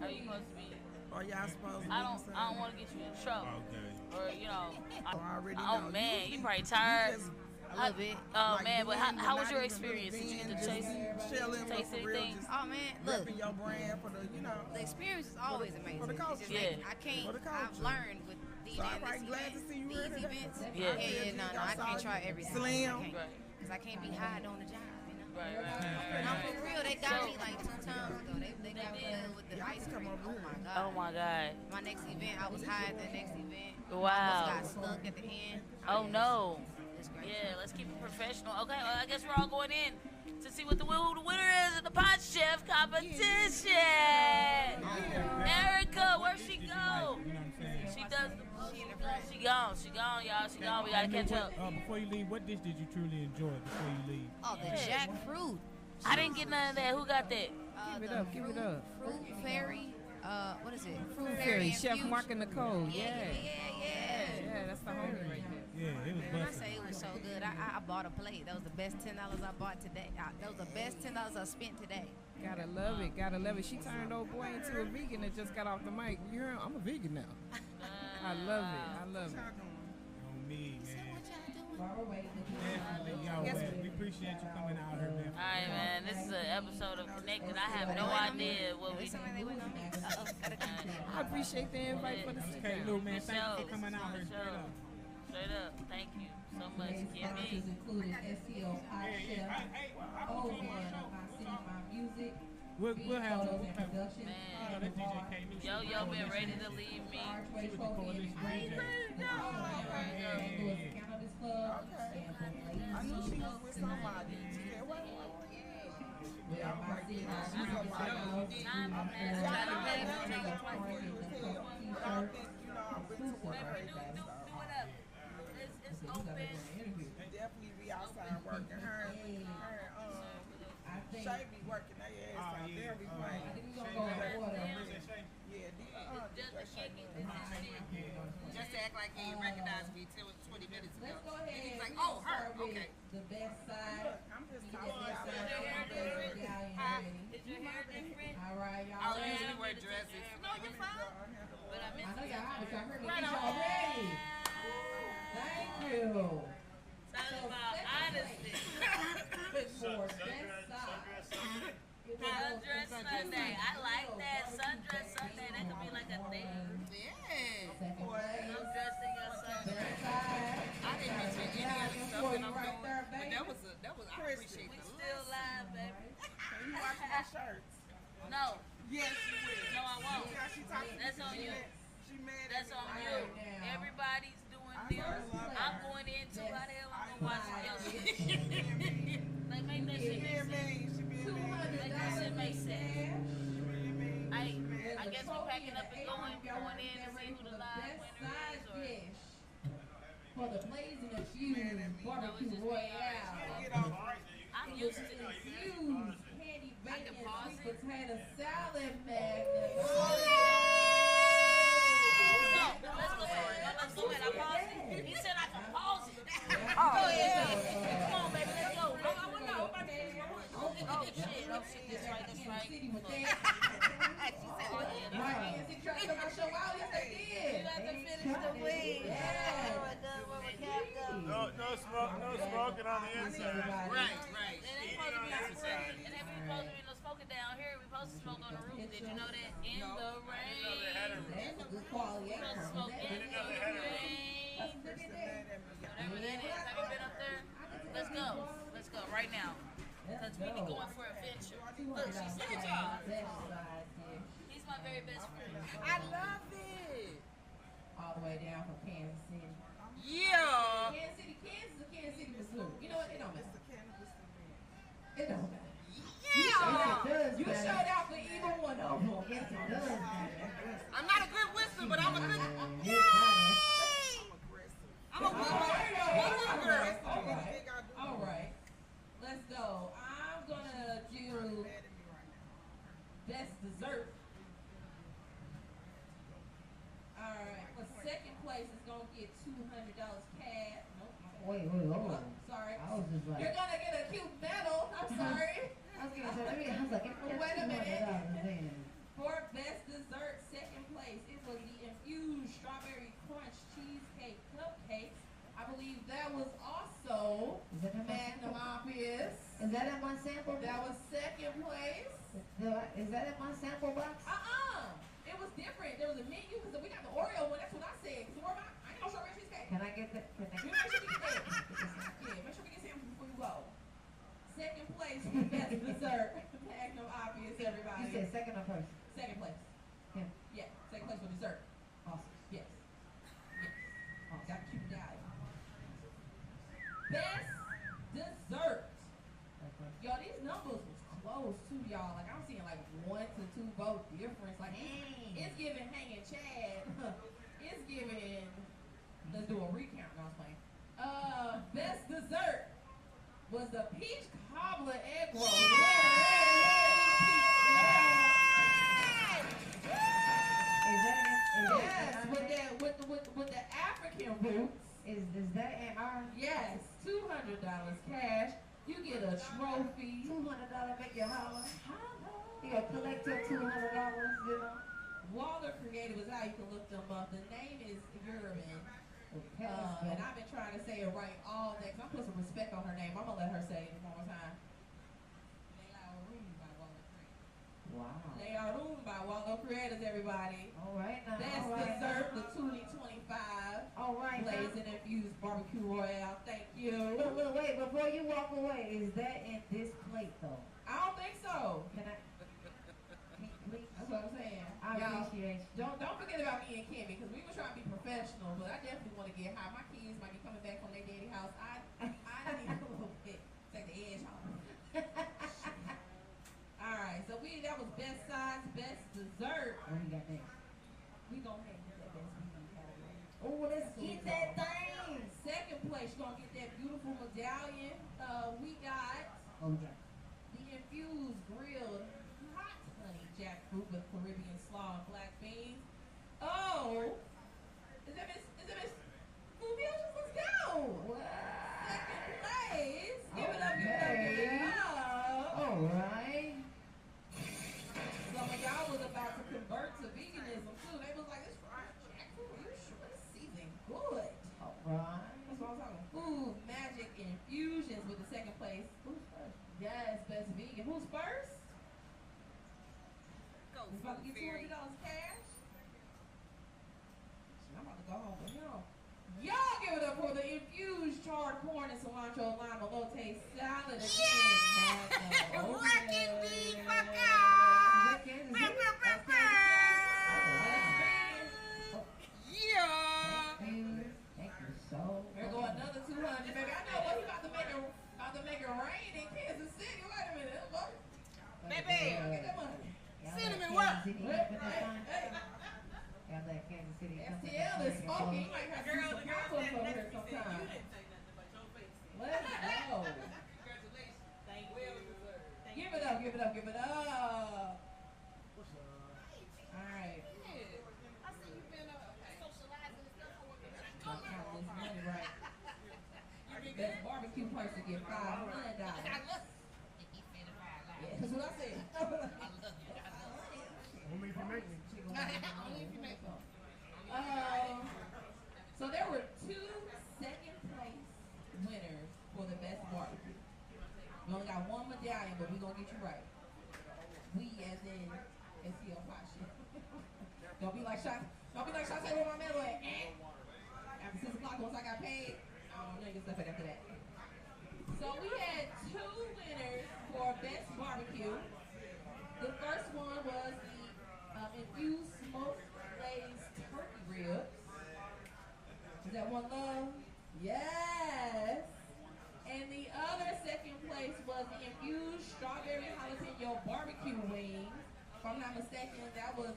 Are you supposed to be? Or y'all supposed to be I don't want to get you in trouble. Okay. Or you know. I already Oh know. man, you probably tired. A little bit. Oh Like, man, but you ain't how was not your even experience? Did you get to just taste chilling, but taste for real, anything? just Oh man, look, repping your brand for the, the experience is always amazing. for the It's culture. just Yeah. like, I can't. For the I've culture. learned with DJing So I'm right, this glad event, to see you these here today. events. Yeah. No, I can't try everything. Slim. Because I can't be high on the job, you know. Right. And I'm for real. They got me like 2 times ago. They got me with the ice cream. Oh my god. My next event, I was high at the next event. Wow. I almost got stuck at the end. Oh no. It's great. Yeah, let's keep it professional. Okay, well, I guess we're all going in to see what who the winner is in the PotChef competition. Erica, where'd she go? You know what I'm saying? She does. She gone, y'all. She gone. We gotta catch up. Before you leave, what dish did you truly enjoy before you leave? Oh, the jackfruit. I didn't get none of that. Who got that? Give it up. Fruit fairy. What is it? Fruit Fairy, Chef infused. Mark and Nicole. Yeah. Yeah, that's the homie right there. Yeah, it was When I busting. say it was so good, I bought a plate. That was the best $10 I bought today. That was the best $10 I spent today. Gotta love it. She turned old boy into a vegan and just got off the mic. You hear him? I'm a vegan now. I love it. On me, So man. what y'all doing? Definitely, yo, man. We appreciate you coming out here, man. All right, man. This is an episode of Connected. I have no idea what we Wait, somebody waiting on me. Gotta come. I appreciate the invite for the sit Okay, down. Lou, man, thank you for coming out here. Straight up. Straight up. Thank you so much, Kimmy. including STL PotChef, over on MyCityMyMusic. We'll have Photos a and production. Man. that's DJ K. New Yo been ready to leave me. Archway Trophy and Cannabis Club. I knew she was with somebody. Yeah, wait. Yeah, I'm like, she's somebody. It's open. Definitely be outside working. Her Shay be working their ass out. They'll be playing. Just to act like he didn't recognize me 20 minutes ago. He's like, oh, her, okay. The best side. I'm just talking about Is your hair different? All right, I y'all. usually wear dresses. No, you're fine. But I I missed know it. y'all had to come here to Right get on. y'all ready. Thank you. Talking about honesty. For best side. Sundress Sunday. I like that. Sundress Sunday. That could be like a thing. Yeah. Sundressing your Sunday. I didn't mention any of the stuff that I'm doing. But that was I appreciate We the still live, baby. you watching my shirts. No. Yes, she will. No, I won't. See how she talking? That's on you. She mad That's at on me. you. Everybody's doing theirs. I'm going into how the hell I'm gonna watch your shit. Like, make that shit make sense. Make that shit make sense. I guess we're packing up and going in to see who the live winner is, or For the blazing infused barbecue royale. I'm used to this. Infused candy can pause sweet it. potato salad magnet. No, let's go ahead. Let's go ahead. I paused it. He said I can pause it. Oh, yeah. Come on, baby. Let's go. I want to know. Oh, shit. Oh, shit. That's right. That's right. City with that. She said, oh, yeah. My ANC tried to come on show out. Yes, they did. You have to finish the weed. No smoking on the inside. Right. And they supposed to be smoking. And then we supposed to be smoking down here. We supposed to smoke on the roof. Did you know that? In the rain. That's a good quality. We supposed to smoke in the rain. Whatever that is. Have you been up there? Let's go. Let's go right now. Because we be going for adventure. Look, she's look at y'all. He's my very best friend. I love it. All the way down from Kansas City. Yeah. Kansas City, Kansas or Kansas City, Missouri? You know what? It don't matter. It don't matter. Yeah. You showed out for either one of them. Yes, it does matter. I'm not a good whistler, but I'm a good. I'm a good girl. All right. Let's go. I'm gonna do best dessert. All right. For second place is gonna get $200 cash. Nope. Wait. Oh, sorry. I was just like, You're gonna get a cute medal. I'm sorry. I was gonna say, I was like, Wait a minute. $200. For best dessert, second place, it was the infused strawberry crunch cheesecake cupcakes. I believe that was also Is that in my Magnum sample? Opus. Is that in my sample? That was second place. Is that in my sample box? It was different. There was a menu because we got the Oreo one. That's what I said. So where am I? I ain't no strawberry cheesecake. Can I get that? We make sure we get that. Yeah, make sure we get samples before you go. Second place for best dessert. Magnum Obvious, everybody. You said second or first? Second place. Yeah. Yeah, second place for dessert. Awesome. Yes. Awesome. Got to keep it out. Best dessert. Okay. Yo, these numbers was close too, y'all. Like I'm seeing like 1 to 2 vote difference. Like it's giving hanging Chad. It's giving. Let's do a recount. No, I was playing. Best dessert was the peach cobbler egg roll. Yes, with the African roots. Is that in our? Yes, $200 cash. You get a trophy. $200 make you holler. You gotta collect your $200, you know. Walter Creative is how you can look them up. The name is Yurman. And I've been trying to say it right all day. Cause I'm putting some respect on her name. I'm gonna let her say it one more time. Wow. They are roomed by Waldo Creators, everybody. All right now. Best dessert, the 2025. All right. Blazing infused barbecue royale. Thank you. Look, wait, before you walk away, is that in this plate though? I don't think so. Can I? Please? That's what I'm saying. I appreciate you. Don't forget about me and Kimmy, because we were trying to be professional, but I definitely want to get high. My kids might be coming back from their daddy house. I need a little bit. Take the edge off. All right, so that was best size, best dessert. What do you got next? We gonna have that best vegan category. Oh, let's get that thing. Second place, you're gonna get that beautiful medallion. We got Okay. the infused grilled hot honey jackfruit with Caribbean slaw and black beans. Oh, is that Miss Fumiations? Let's go. Second place. Give it up, give it up. All right. Some of y'all was about to convert to veganism too. They was like, this fried jackfruit, are you sure this season good? All right. That's what I'm talking. Food Magic Infusions with the second place. Who's first? Yes, best vegan. Who's first? Go Who's about to get Fairy. $200 cash? I'm about to go home with y'all. Y'all give it up for the infused charred corn and cilantro lime elote salad again. Working bee, fuck Is out. that Kansas City? Yeah. Thank you so There go another 200, baby. I know what he about to make it rain in Kansas City. Wait a minute, look. Baby. Get that money. Cinnamon what? Hey, Got that Kansas City. STL is smoking. You might have to do some pop-ups over here sometime. Let's go. Give it up, give it up, give it up. All right. I see you been socializing and stuff. Don't count this money right. Best barbecue person get $500. Yeah, that's what I said. Only if you make me. So there were 2 second place winners for the best barbecue. We only got 1 medallion, but we're gonna get you right. We as in STL PotChef. Don't be like Shot with my medal at after 6 o'clock once I got paid. I don't know, get stuff after that. So we had 2 winners for best barbecue. The first one was the infused smoked glazed turkey ribs. Is that one love? Yes. And the other second place was the infused strawberry jalapeno barbecue wings. If I'm not mistaken, that was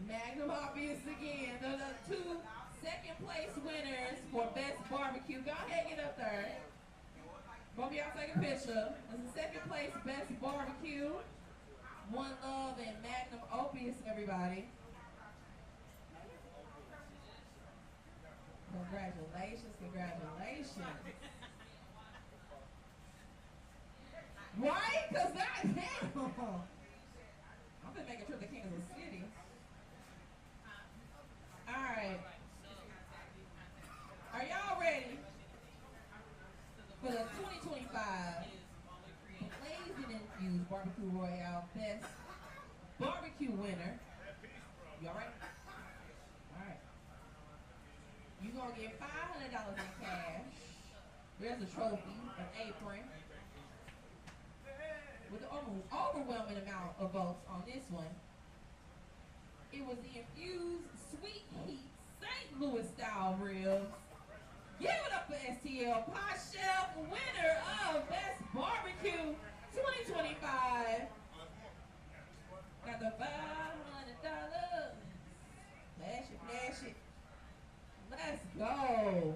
Magnum Obvious again. Those are 2 second place winners for best barbecue. Go ahead, get up there. Both of y'all take a picture. This is second place best barbecue. One Love and Magnum Opus, everybody. Congratulations, congratulations. Right? Because goddamn. I'm gonna make a trip to Kansas City. All right. Are y'all ready for the 2025 Blazing Infused Barbecue Royale Best Barbecue winner? You all right? All right. You're going to get $500 in cash. There's a trophy, an apron. With the overwhelming amount of votes on this one, it was the infused sweet heat St. Louis style ribs. Give it up for STL PotChef, winner of Best Barbecue 2025. Got the $500. Flash it, flash it. Let's go.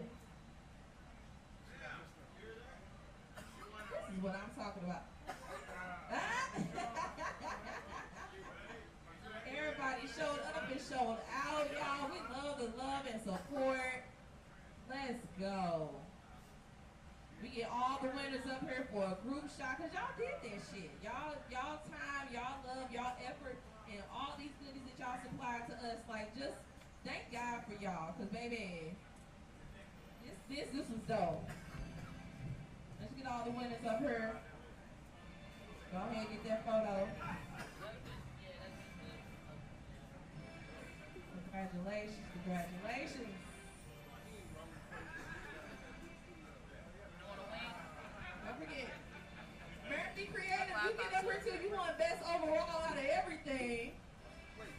This is what I'm talking about. Everybody showed up and showed out, y'all. We love the love and support. Let's go. We get all the winners up here for a group shot, because y'all did that shit. Y'all time, y'all love, y'all effort, and all these goodies that y'all supplied to us. Like, just thank God for y'all, because baby, this was dope. Let's get all the winners up here. Go ahead and get that photo. Congratulations, congratulations. Don't forget, Be Creative, you get up here too. You want best overall out of everything.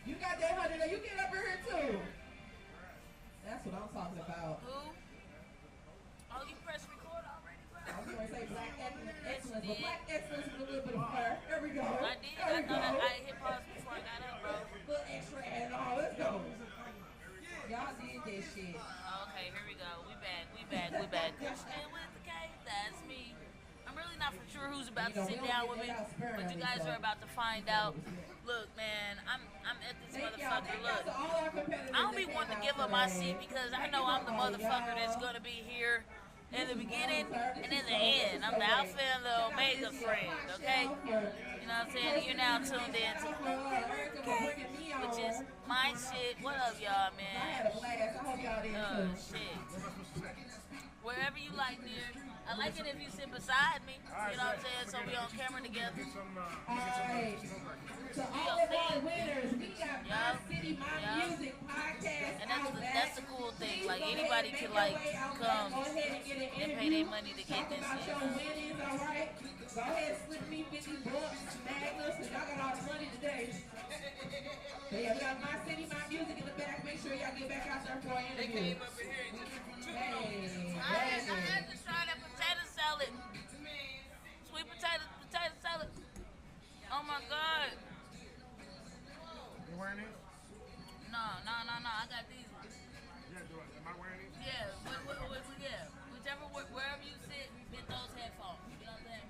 You got that 100, you get up here too. That's what I'm talking about. Who? Oh, you press record already, bro? I was going to say Black Excellence, but Black Excellence with a little bit of fire. There we go. I did. I thought I hit pause before I got up, bro. Little extra and all. Let's go. Y'all did that shit. Okay, here we go. We back. Christian with the cake, that's me. I'm really not for sure who's about to sit down with me, but you guys are about to find out. Look, man, I'm at this motherfucker. Look, I don't be wanting to give up my seat because I know I'm the motherfucker that's gonna be here in the beginning and in the end. I'm the Alpha and the Omega friend, okay? You know what I'm saying? You're now tuned in to which is my shit. What up, y'all, man? Shit. Wherever you like, dear. I like it if you sit beside me. You know what I'm saying? So we on camera together. Alright. So all of our winners, we got MyCityMyMusic podcast. And that's the cool thing. Like anybody can like come and pay their money to get this shit. Alright. Go ahead, slip me $50, Magnus, because y'all got all the money today. So yeah, we got MyCityMyMusic in the back. Make sure y'all get back out there for an interview. They came up in here and I had to try that potato salad. Sweet potato salad. Oh my God. You wearing these? No. I got these ones. Yeah, am I wearing these? Yeah, yeah. Wherever you sit, get those headphones. You know what I'm saying?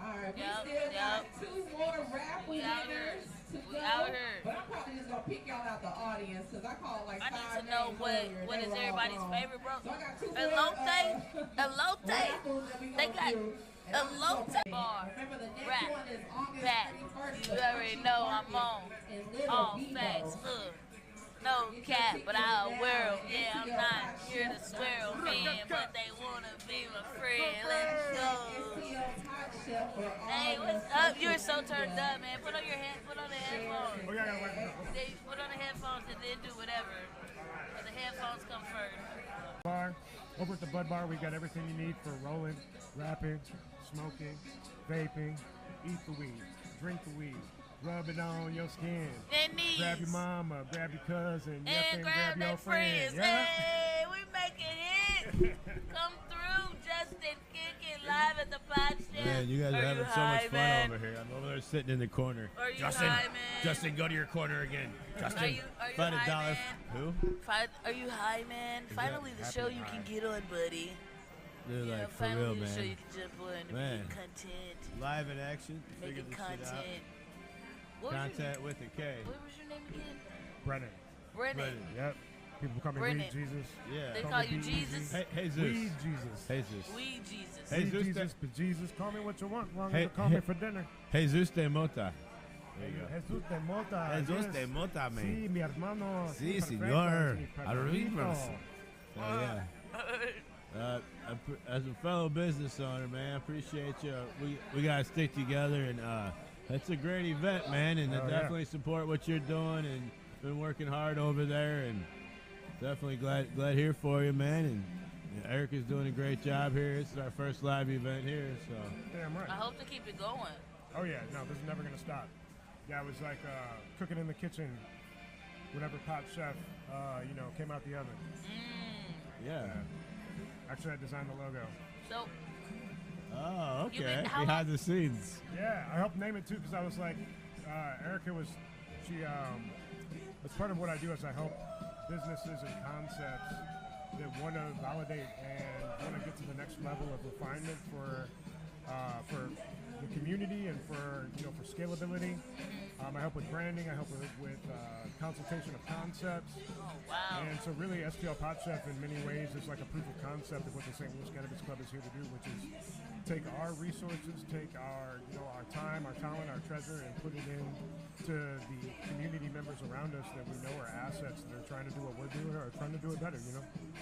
All right, we Yep, still got yep. 2 more raffle We out here. winners to We go. out here. But I'm probably just gonna pick y'all out the audience because I called like I 5 need to know names what earlier, what they is were all everybody's wrong. favorite, bro. So I got 2 more Elote. raffles that we They gonna got do. And I'm just Elote gonna- bar. Remember the next Rap. one is August Back. 31st. You already know I'm on. In Little All Vivo. facts. No cap, but I'll wear 'em. Yeah, I'm not here to swear 'em in, but they wanna be my friend. Let's go. STL PotChef for all Hey, what's the up? You're so turned up, man. Put on your put on the headphones. Oh, yeah, I gotta wait for that. They put on the headphones and then do whatever. But the headphones come first. Bar. Over at the Bud Bar, we got everything you need for rolling, wrapping, smoking, vaping. Eat the weed, drink the weed, rub it on your skin. And knees. Grab your mama, grab your cousin, yep, And grab your their friends. Yeah. Hey, we making hits. Come through, Justin Kicking live at the PotChef. Man, you guys are having so high, much fun man? over here. I'm over there sitting in the corner. Are you Justin, high, man? Justin, go to your corner again. Justin, Are you find high, a dollar. man? Who? Are you high, man? Finally, the happy show you high. can get on, buddy. Dude, Yeah, like for finally real, the show man. you can jump on and Man. make content. Live in action. Figure Making this shit out. content. What was your- Content with a K. What was your name again? Brennan. Brennan. Yep. People call me Brennan. Weed Jesus. Yeah. They Call call me you Be Jesus? Easy. Hey, Jesus. Weed Jesus. Jesus. Weed Jesus. Hey, Weed Zeus, Jesus, but Jesus, call me what you want. Long Hey, as you call hey. me for dinner. Jesus de Mota. There you go. Jesus de Mota. Jesus yes. de Mota, man. Sí, mi hermano. Sí, perfecto, señor. mi Arriba. perrito. Yeah. As a fellow business owner, man, I appreciate you. We gotta stick together, and it's a great event, man, and I Oh, yeah. definitely support what you're doing, and been working hard over there, and definitely glad here for you, man. And Erica's doing a great job here. This is our first live event here, so Damn right. I hope to keep it going. Oh yeah, no, this is never gonna stop. Yeah, it was like cooking in the kitchen whenever PotChef, came out the oven. yeah. Actually, I designed the logo. So, Oh, You okay. been- how Behind the scenes. Yeah, I helped name it too because I was like, Erica was, it's part of what I do is I help businesses and concepts that want to validate and want to get to the next level of refinement for the community and for scalability. I help with branding. I help with consultation of concepts. oh wow. And so really STL PotChef in many ways is like a proof of concept of what the St. Louis Cannabis Club is here to do, which is take our resources, take our time, our talent, our treasure, and put it into the community members around us that we know are assets that are trying to do what we're doing or trying to do it better,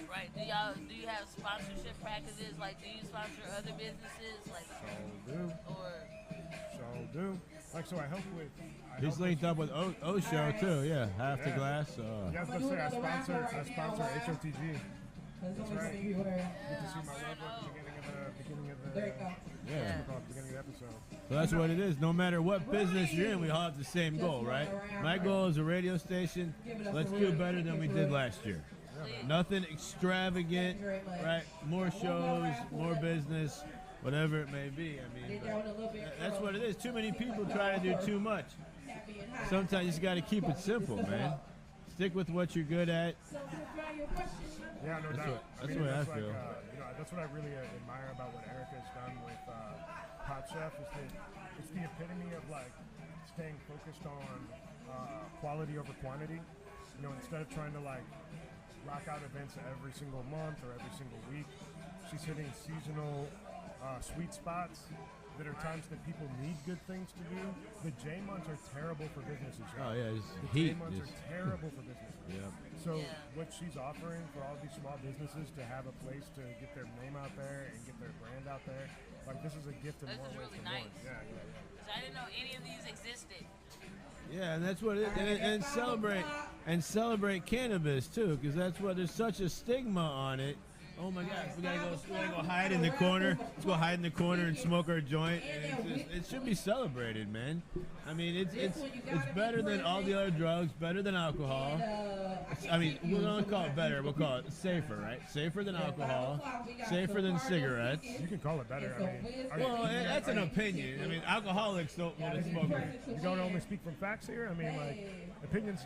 Right. Do you have sponsorship practices? Like, do you sponsor other businesses? Like, So do. Like, so I help with... He's linked up with O Show too, yeah. Half the Yeah. glass. Yeah, I was going to say, I sponsor HOTG. That's right. You get to see my logo at the beginning of the Yeah. beginning of the episode. So that's what it is. No matter what business you're in, we all have the same goal, right? My goal is a radio station. Let's do better than we did last year. Nothing extravagant, right? More shows, more business, whatever it may be. I mean, that's what it is. Too many people try to do too much. Sometimes you just got to keep it simple, man. Stick with what you're good at. Yeah, no That's doubt. that's the way I feel. That's what I really admire about what Erica has done with PotChef. It's the epitome of like staying focused on quality over quantity. Instead of trying to like rock out events every single month or every single week, she's hitting seasonal sweet spots that are times that people need good things to do. The J months are terrible for businesses. Oh yeah, just The heat. J months Just, are terrible for businesses. Yep. So what she's offering for all these small businesses to have a place to get their name out there and get their brand out there, like this is a gift in This more is ways really than nice. one. Yeah. 'cause I didn't know any of these existed. Yeah, and that's what it is. And celebrate cannabis too, because that's what there's such a stigma on it. Oh my gosh, we gotta go hide in the corner. Let's go hide in the corner and smoke our joint. And it should be celebrated, man. I mean, it's better than all the other drugs, better than alcohol. We don't call it better. We'll call it safer, right? Safer than alcohol, safer than cigarettes. You can call it better. Well, that's an opinion. I mean, alcoholics don't want to smoke. You don't only speak from facts here. I mean, like opinions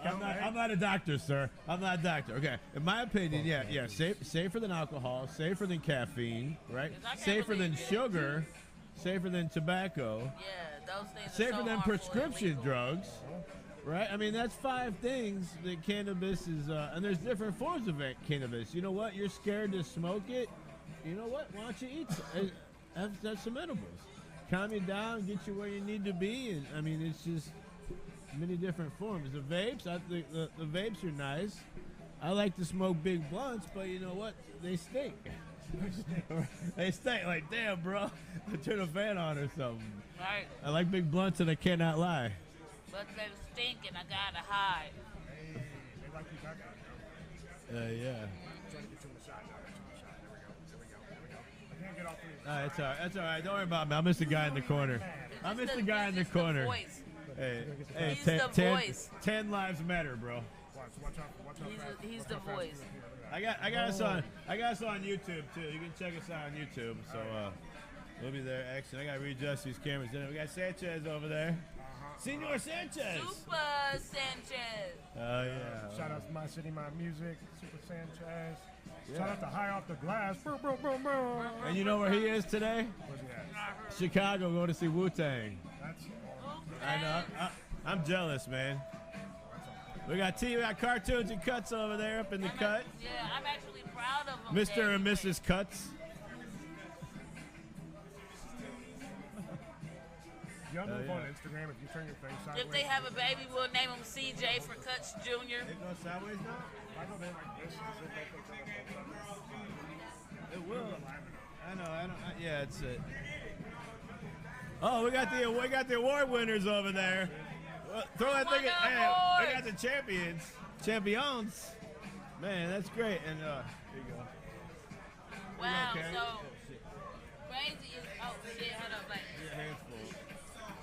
count. I'm not a doctor, sir. I'm not a doctor. Okay, in my opinion, safer than alcohol, safer than caffeine, right? Safer than sugar, safer than tobacco, Yeah, those things safer are so than harmful and prescription illegal. drugs, right? I mean, that's 5 things that cannabis is, and there's different forms of cannabis. You know what? You're scared to smoke it. You know what? Why don't you eat have some edibles? Calm you down, get you where you need to be, and I mean, it's just many different forms. The vapes, I think the vapes are nice. I like to smoke big blunts, but you know what? They stink. They stink. Like, damn, bro. Turn a fan on or something. Right. I like big blunts, and I cannot lie. But they stink and I gotta hide. Yeah. It's all right. That's all right. Don't worry about me. I miss the guy in the corner. I miss the guy in the corner. Hey, He's the voice. 10 lives matter, bro. He's the voice. I got us on YouTube too. You can check us out on YouTube. So we'll be there. Excellent. I gotta readjust these cameras. We got Sanchez over there. Senor Sanchez. Super Sanchez. Oh yeah. Shout out to MyCityMyMusic, Super Sanchez. Shout out to High Off the Glass. And you know where he is today? Where's he at? Chicago, going to see Wu-Tang. That's I know. I'm jealous, man. We got cartoons and cuts over there up in the cut. Yeah, I'm actually proud of him. Mr. and Mrs. Cuts. Y'all move on Instagram if you turn your face sideways. If they have a baby, we'll name him CJ for Cuts Jr. It goes sideways now? I go there like this. It will. I know. Yeah, it's it. Oh, we got the award winners over there. Throw that thing. Hey, we got the champions. Man, that's great. And here you go. Wow. Okay. So crazy is shit. Hold up, like. Your hands full.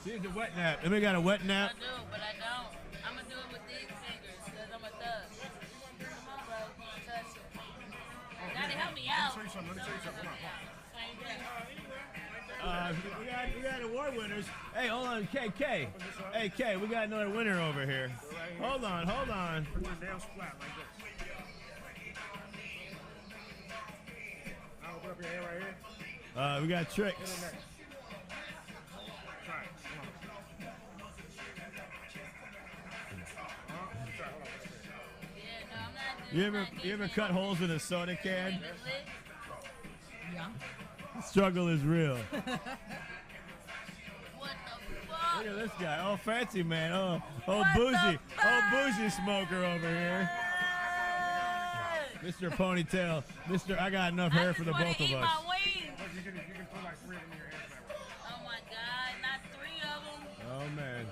She's a wet nap. And we got a wet nap. I do, but I don't. I'm gonna do it with these fingers because I'm a thug. Come on, bro. Touch it. Gotta help me out. Let me show you something. We got award winners. Hey, hold on, KK. Hey, K, we got another winner over here. Hold on. Put your nails flat like this. I'll open up your hand right here. We got Get in tricks. there. Try it. Come on. Try it. Hold on. Yeah, no, I'm not doing You ever cut holes in a soda can? Yeah. Struggle is real. What the fuck? Look at this guy. Oh, fancy man. Oh, What bougie. the Oh, bougie smoker over here. Mr. Ponytail. I got enough hair for the both of us. My wings. Look, you can put like 3 of them in your hands that way. Oh my God, not 3 of them. Oh, man.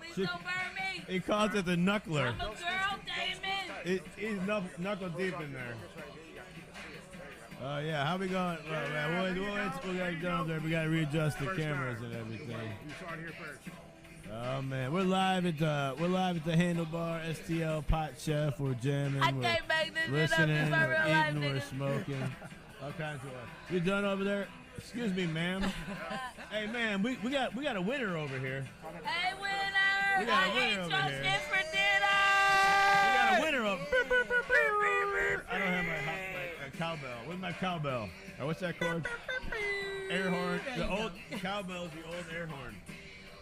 Please don't burn me. He calls it the knuckler. I'm a girl, Damon. He's knuckle deep in there. Oh, yeah. How we going? Well, man, we got to go there. We got to readjust the cameras and everything. You saw it here first. Oh, man. We're live at the Handlebar, STL PotChef. We're jamming. I We're can't make this shit up. listening. It's my real We're life, eating. We're nigga. smoking. All kinds of stuff. You done over there? Excuse me, ma'am. Hey, man, we got a winner over here. Hey, winner. We got a I winner ate over your here. shit for dinner. We got a winner up. I don't have my cowbell. Where's my cowbell? Or what's that called? Air horn. The old cowbell is the old air horn.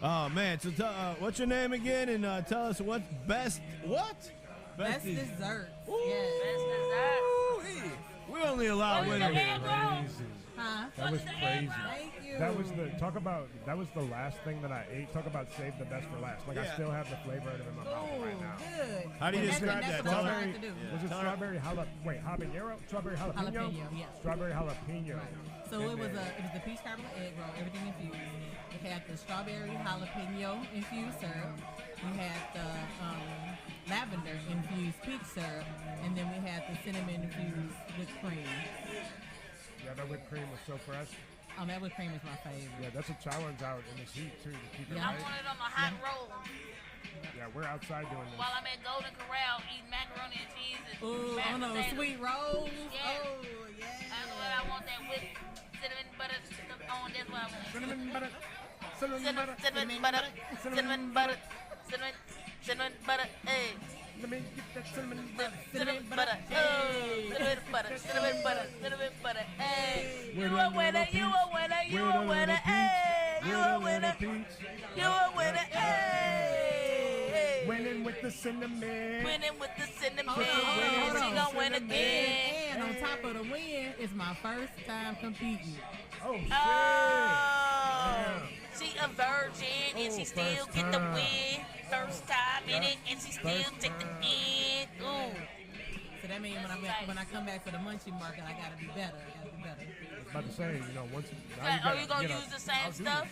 Oh man! So what's your name again? And tell us what's best. What? Best dessert. Ooh, Yes. Best dessert. we only allow What was winners. the egg roll? Huh? That was crazy. Thank you. That was the last thing that I ate. Talk about save the best for last. Like I Yeah. still have the flavor of it in my mouth Ooh, right now. good. How do you That's- describe that's that? what Tell I'm her. trying to do. Was it strawberry habanero? Strawberry jalapeno? Jalapeno, yes. Strawberry jalapeno. Right. So And it was then- the peach caramel egg roll, everything infused. We had the strawberry jalapeno infused syrup. We had the lavender infused peach syrup, and then we had the cinnamon infused whipped cream. Yeah, that whipped cream was so fresh. That whipped cream is my favorite. Yeah, that's a challenge out in this heat too to keep it I right. want it on a hot roll Yeah, we're outside doing this. while I'm at Golden Corral eating macaroni and cheese and Ooh, mashed on those potatoes. sweet rolls. Yeah. Oh, That's what I want, that whipped cinnamon butter on. That's what I want. Cinnamon butter. Cinnamon butter. Cinnamon butter. Cinnamon butter. Cinnamon butter. Hey. Let me get that cinnamon butter. Cinnamon butter. Oh. Cinnamon butter. Cinnamon butter. Cinnamon butter. Hey. You a winner. You a winner. You a winner. Hey. You a winner. You a winner. Hey. Winning with the cinnamon. Winning with the cinnamon. Hold on. She gon' win again. And on top of the win, it's my first time competing. Oh, shit. Oh. She a virgin and she still get the win. First time in it and she still take the win. Ooh. So that means when I come back for the munchie market, I gotta be better. I was about to say, once. Are you gonna use the same stuff?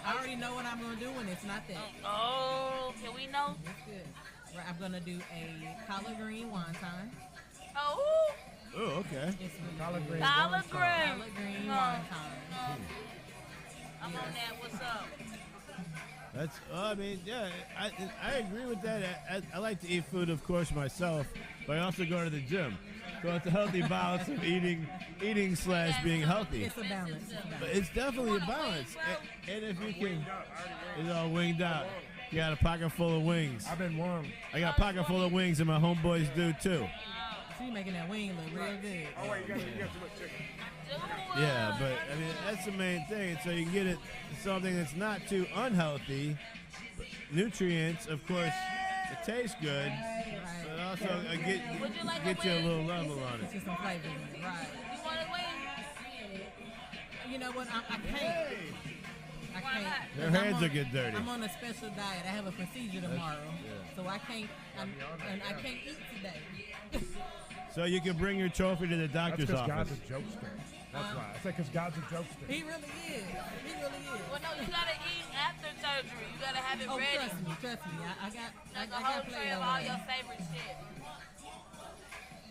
I already know what I'm gonna do, and it's not that. Oh, can we know? That's good. Right, I'm gonna do a collard green wonton. Oh. Oh, okay. Collard green. Collard green. Collard green wonton. I'm on that. What's up? That's, I mean, yeah, I agree with that. I like to eat food, of course, myself, but I also go to the gym. So it's a healthy balance of eating / being healthy. It's a balance. But it's definitely a balance. And if you can, it's all winged out. You got a pocket full of wings. I've been warm. I got a pocket full of wings, and my homeboys do too. So you making that wing look real good. Oh, wait, you got to look chicken. Yeah, but I mean that's the main thing. So you can get it something that's not too unhealthy, but nutrients, of course, it tastes good, but also get you a little level on it. Just some flavor in it, right? You want a wing? You know what? I can't. I can't. Their hands will get dirty. I'm on a special diet. I have a procedure tomorrow, so I can't. I can't eat today. So you can bring your trophy to the doctor's That's office. God's a jokester. That's why. I say because God's a jokester. He really is. He really is. Well, no, you gotta eat after surgery. You gotta have it ready. Trust me. I got Like a whole tray of all your favorite shit.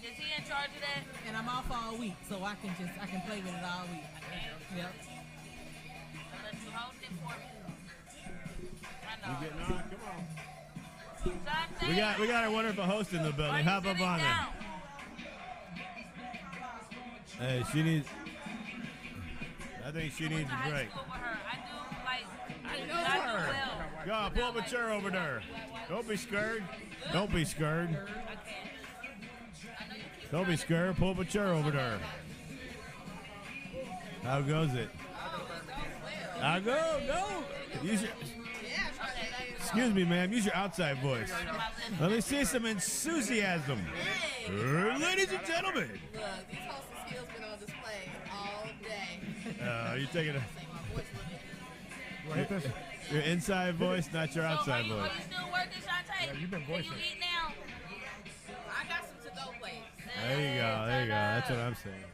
Is he in charge of that? And I'm off all week, so I can play with it all week. Yep. Unless you hold it for me. I know. You getting on? Come on. We got a wonderful host in the building. Hop up on it. Hey, she needs. I think she needs a break. I know her. Go, pull up a chair over there. Don't be scared. Don't be scared. Don't be scared. Pull up a chair over there. How goes it? I go. Use your. Excuse me, ma'am. Use your outside voice. Let me see some enthusiasm. Ladies and gentlemen. Look, these hosting skills been on display all day. You taking your inside voice, not your outside voice. Are you still working, Shantae? Yeah, you've been voicing. Can you eat now? I got some to-go plates. There you go. That's what I'm saying.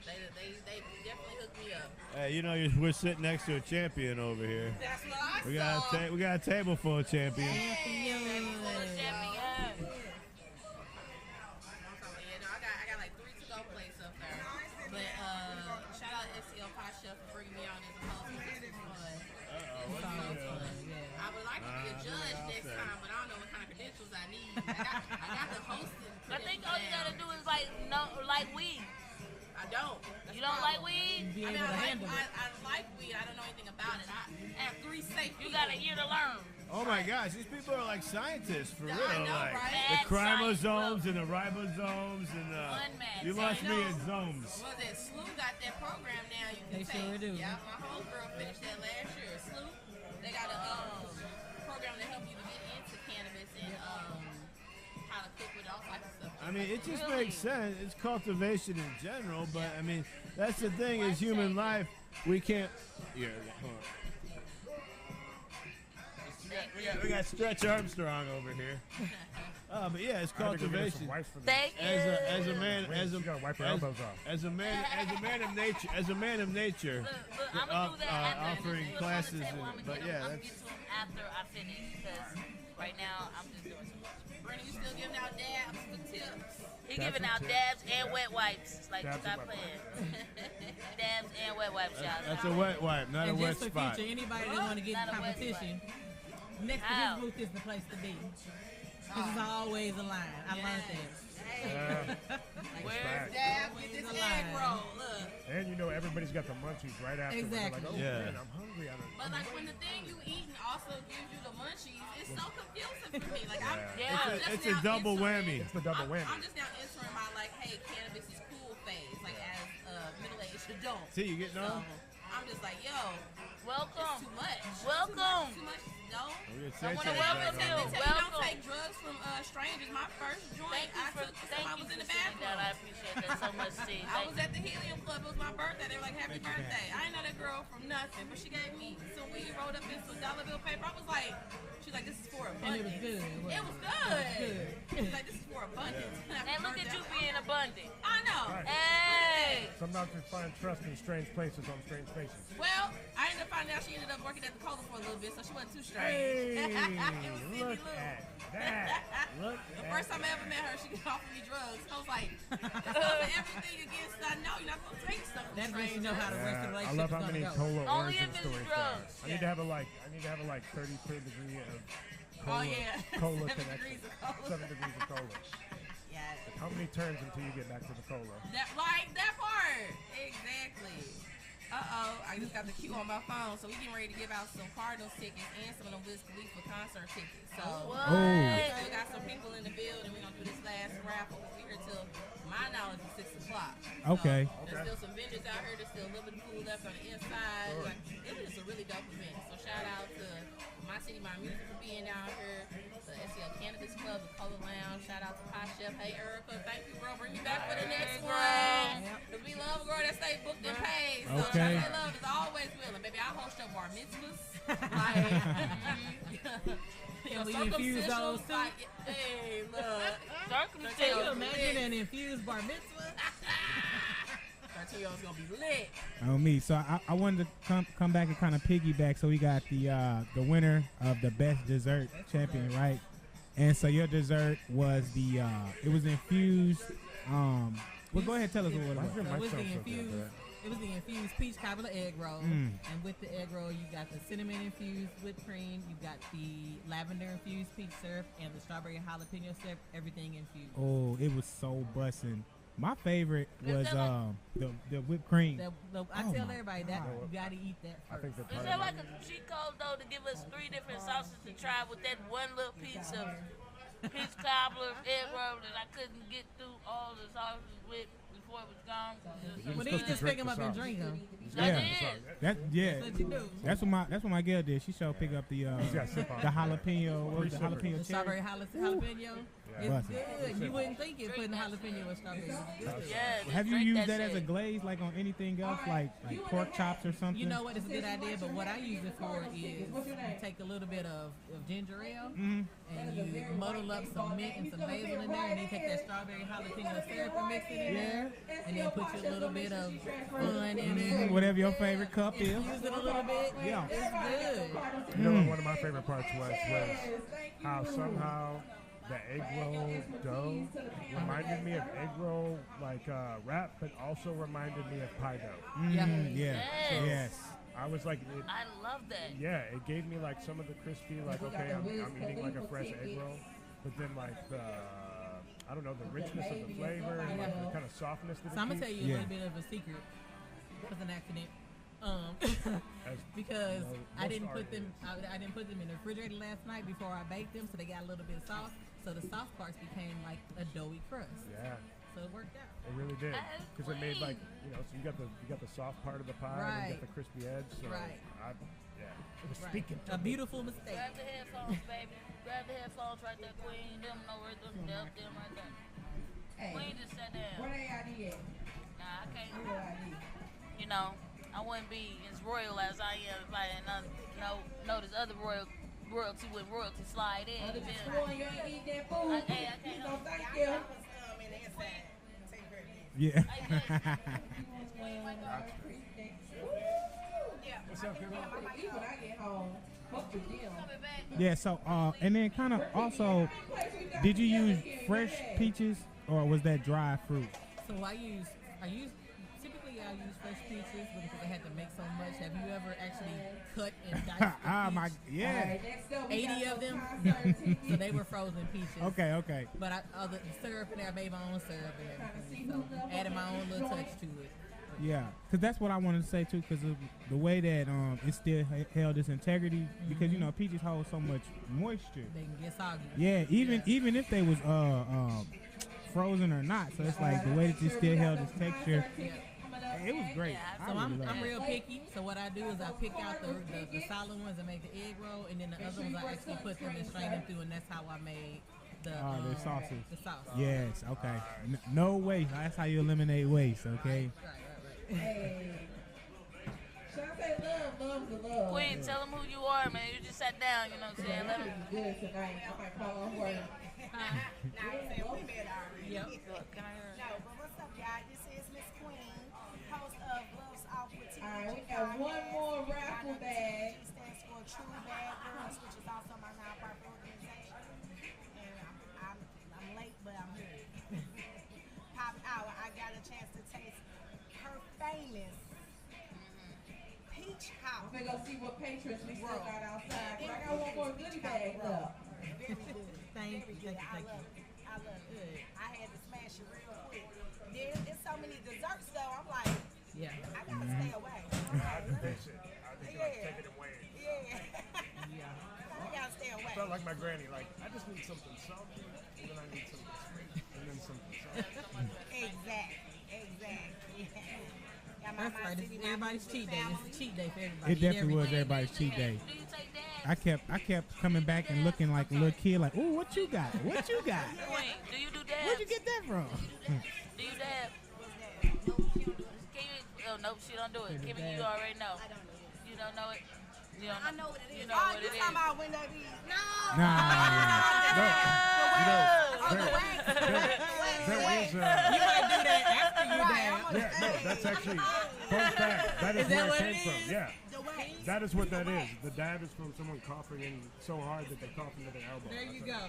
They definitely hooked me up. Hey, we're sitting next to a champion over here. That's what I saw. We got a table full of champions. I got like 3 to-go plates up there. But shout out STL PotChef for bringing me on as a host. This was fun. I would like to be a judge next time, but I don't know what kind of credentials I need. I got the hosting. I think all you gotta do is like weed. I don't. You don't like weed? I mean, I like weed. I don't know anything about it. I have 3 safe. You got a year to learn. Oh my gosh, these people are like scientists for real. I know, like right? the chromosomes and the ribosomes and you lost me at zones. Well, that SLU got that program now. You can They take. sure do. Yeah, my homegirl finished that last year. SLU, they got a program to help you to get into cannabis and how to cook with all types of stuff. I mean, it just makes sense. It's cultivation in general, but I mean, that's the thing is human life. We can't. Yeah, hold on. We got Stretch Armstrong over here. But yeah, it's cultivation. Thank you. As a man of nature, I'm gonna do that offering classes. But yeah, I'm that's. get to him after I finish because right now I'm just doing so much. Brandon, you still giving out dabs for tips? He giving out dabs and wet wipes. Like, stop playing. Dabs and wet wipes, y'all. That's a wet wipe, not a wet just for spot. future, anybody that want to get in competition, next to his booth is the place to be. This is always a line. I learned that. Where's dab with this egg roll? Look. And everybody's got the munchies right after. Exactly. Like, man, I'm hungry. But like when the thing you eating also gives you the munchies, it's so confusing for me. Like It's a double whammy. It's the double whammy. I'm just now entering my hey, cannabis is cool phase, like as a middle-aged adult. See, you getting on? I'm just like, yo, welcome. it's too much. Welcome. Too much, no. I want to welcome you. They tell you don't take drugs from strangers. My first joint, I took I was in the bathroom. I appreciate that so much, Steve. I was at the Helium Club. It was my birthday. They were like, happy birthday. I didn't know that girl from nothing, but she gave me some weed rolled up in some dollar bill paper. I was like, she's like, this is for abundance. And it was good. It was good. She's like, this is for abundance. And look at you being abundant. I know. Right. Hey. Sometimes we find trust in strange places on strange faces. Well, I ended up finding out she ended up working at the cola for a little bit, so she wasn't too strange. Hey, it was Cindy look Lou. at that. Look The at first time I ever met her, she offered me drugs. I was like, everything against I know you're not going to take stuff from That makes you strangers. know how the rest of the I relationship love is how gonna many go. cola Only origin if it's stories drugs. there. I need to have a like 33rd degree of cola, Oh, yeah. cola 7 connection. degrees of cola. 7 degrees of cola. Yes. How many turns until you get back to the cola? That part. Exactly. Uh-oh, I just got the cue on my phone, so we getting ready to give out some Cardinals tickets and some of them Wiz Khalifa concert tickets. So we still got some people in the building. We're going to do this last raffle. We're here till, my knowledge, is 6 o'clock. Okay. So there's still some vendors out here. There's still a little bit of food left on the inside. Like, it was just a really dope event. So shout out to My City, My Music for being down here. The STL Cannabis Club, the Color Lounge. Shout out to PotChef. Hey, Erica, thank you, girl. Bring me back for the next one. Because we love a girl that stay booked and paid. So Okay. Chocolate Love is always willing. Baby, I host your bar mitzvahs. Like, Can we infuse those too? Hey, look. Can you imagine an infused bar mitzvah? That y'all's gonna be lit. On me. So I wanted to come back and kind of piggyback. So we got the winner of the best dessert champion, right? And so your dessert was it was infused. Well, go ahead and tell us what it was. It was the infused peach cobbler egg roll, and with the egg roll, you got the cinnamon infused whipped cream, you got the lavender infused peach syrup, and the strawberry jalapeno syrup. Everything infused. Oh, it was so bussin'. My favorite was the whipped cream. I tell everybody that you gotta eat that first. Is there like a cheat code though to give us 3 different sauces to try with that one little piece of peach cobbler egg roll that I couldn't get through all the sauces with before it was gone? Well, then you just pick them up and drink them. That's what you do. That's what my girl did. She showed pick up the jalapeno. What was the jalapeno? The strawberry jalapeno. It's good. You wouldn't think it putting jalapeno with strawberry. It's good. Yeah, have you used that as a glaze, like on anything else, like pork chops or something? You know what? It's a good idea, but what I use it for is you take a little bit of ginger ale and you muddle up some mint and some basil in there, and then take that strawberry jalapeno syrup and mix it in there, and then put you a little bit of fun in it. Whatever your favorite cup is. Use it a little bit. Yeah. It's good. You know what one of my favorite parts was how somehow the egg roll dough reminded me of egg roll wrap, but also reminded me of pie dough. Yes. I was like, I love that. Yeah, it gave me like some of the crispy, like okay, I'm eating like a fresh egg roll, but then like the I don't know, the richness of the flavor and like the kind of softness that it So I'm gonna keeps. tell you a little bit of a secret. It was an accident. Because I didn't put them in the refrigerator last night before I baked them, so they got a little bit soft. So the soft parts became like a doughy crust. Yeah. So it worked out. It really did, because it made like so you got the soft part of the pie, and you got the crispy edge. So it was speaking to a me. beautiful mistake. Grab the headphones, baby. Grab the headphones right there, Queen. Them right there. Queen just sat down. Where they ID at? Nah, I can't. You know, I wouldn't be as royal as I am if I didn't notice other royalty when royalty slide in. You ain't eat that food. I can't. No, thank you. Yeah. What's up, girl? Eat when I get home. Fuck with them. Yeah. So and then kind of also, did you use fresh peaches or was that dry fruit? So I use fresh peaches because I had to make so much. Have you ever actually cut and diced peach? 80 of them. So they were frozen peaches. Okay. But the syrup in there, I made my own syrup and everything. So added my own little touch to it. Yeah, because that's what I wanted to say too, because of the way that it still held its integrity, because peaches hold so much moisture. They can get soggy. Yeah, even if they was frozen or not. So it's like the way that it still held its texture. it was great. Yeah, So I really I'm loved it. real picky. So what I do is I pick out the solid ones and make the egg roll, and then the other ones I actually put them and strain them through, and that's how I made the sauces. The sauce. Yes, okay. No waste. That's how you eliminate waste, okay? Right. Hey. Shantae, love the love. Queen, tell them who you are, man. You just sat down, you know what I'm saying? Let them. Good tonight. I might call on work. Yep. Can I hear? No, but what's up, y'all? This is Miss Queen, host of Gloves Off with TV. All right, we got one more raffle bag. Stands for True Bad Girls, which is also my nonprofit organization. And I'm late, but I'm here. Pop hour, I got a chance to taste her famous peach house. I'm gonna go see what patrons we still got outside. I got one more goodie bag left. Very good. Thank Very you. good. I love it. I had to smash it real quick. There's so many desserts though. I'm like, Yeah. I gotta stay away. I think they should. I think like take it away. Yeah. I gotta stay away. Felt like my granny. Like I just need something salty, and then I need something sweet, and then something salty. Exactly. Yeah, That's right. It's everybody's cheat day. It's a cheat day for everybody. It definitely was everybody's cheat day. Do you take dabs? I kept coming back and looking like a little kid, like, ooh, what you got? What you got? Queen, do you do dabs? Where'd you get that from? Do you dab? Can you? Oh, nope, she don't do it. Kimmy, you already know. I don't know this. You don't know it? You don't I know what it is. You know what it is. talking about when they be There is You might do that after you dab. yeah, no, that's actually fun fact. That is where it came from. Yeah. That is what that is. The dab is from someone coughing in so hard that they cough into their elbow. There you go. Oh,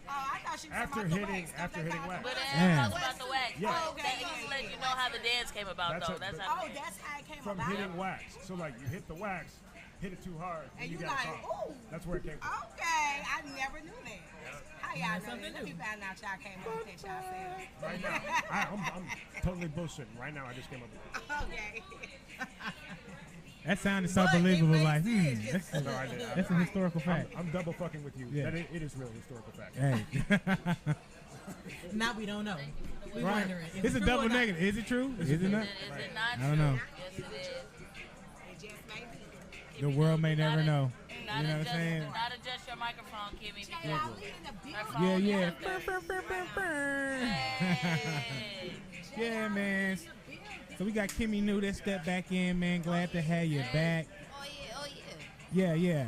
I thought she was After talking about hitting wax. But Yeah. talks about the wax. Yeah. Like, that just to let you know how the dance came about, That's though. it. That's Oh, how. that's how it came From about. hitting wax. So like you hit the wax, hit it too hard, And you you got like, cough. ooh. That's where it came from. Okay, I never knew that. How y'all know something that? Let me new. find out y'all came up with that yourselves. Right now, I'm totally bullshitting. Right now, I just came up with it. Okay. That sounded so believable, like, that's No, I did. a historical fact. I'm double fucking with you. Yeah. That it is real historical fact. Hey. Now we don't know. We Right. wondering. Is It's it a true double or not? negative. Is it true? Is it not? Is it not I don't know. Yes, it is. It just may be. The world may never know. Not You know what I'm adjust, saying? not adjust your microphone, Kimmy. Y'all Because leading the her building. phone Yeah, is yeah. up there. Hey. Yeah, man. So we got Kimmy New that stepped back in, man. Glad to have you back. Oh yeah. Yeah.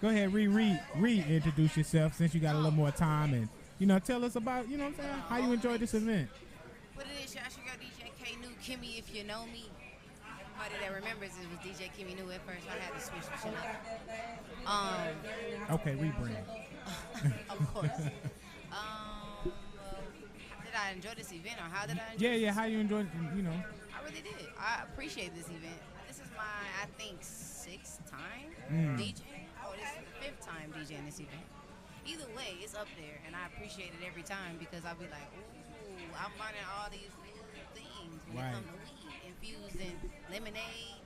Go ahead, reintroduce yourself since you got a little more time and, tell us about, what I'm saying, how you enjoyed this event. What it is, y'all should go DJ K New Kimmy if you know me. Everybody that remembers it was DJ Kimmy New at first. I had to switch the shit up. Okay, rebrand. Of course. How did I enjoy this event, or how did I enjoy Yeah, how you enjoyed, I really did. I appreciate this event. This is my, I think, 6th time DJing. Oh, this is the 5th time DJing this event. Either way, it's up there, and I appreciate it every time because I'll be like, ooh, I'm learning all these new things when it comes to weed. Infused in lemonade,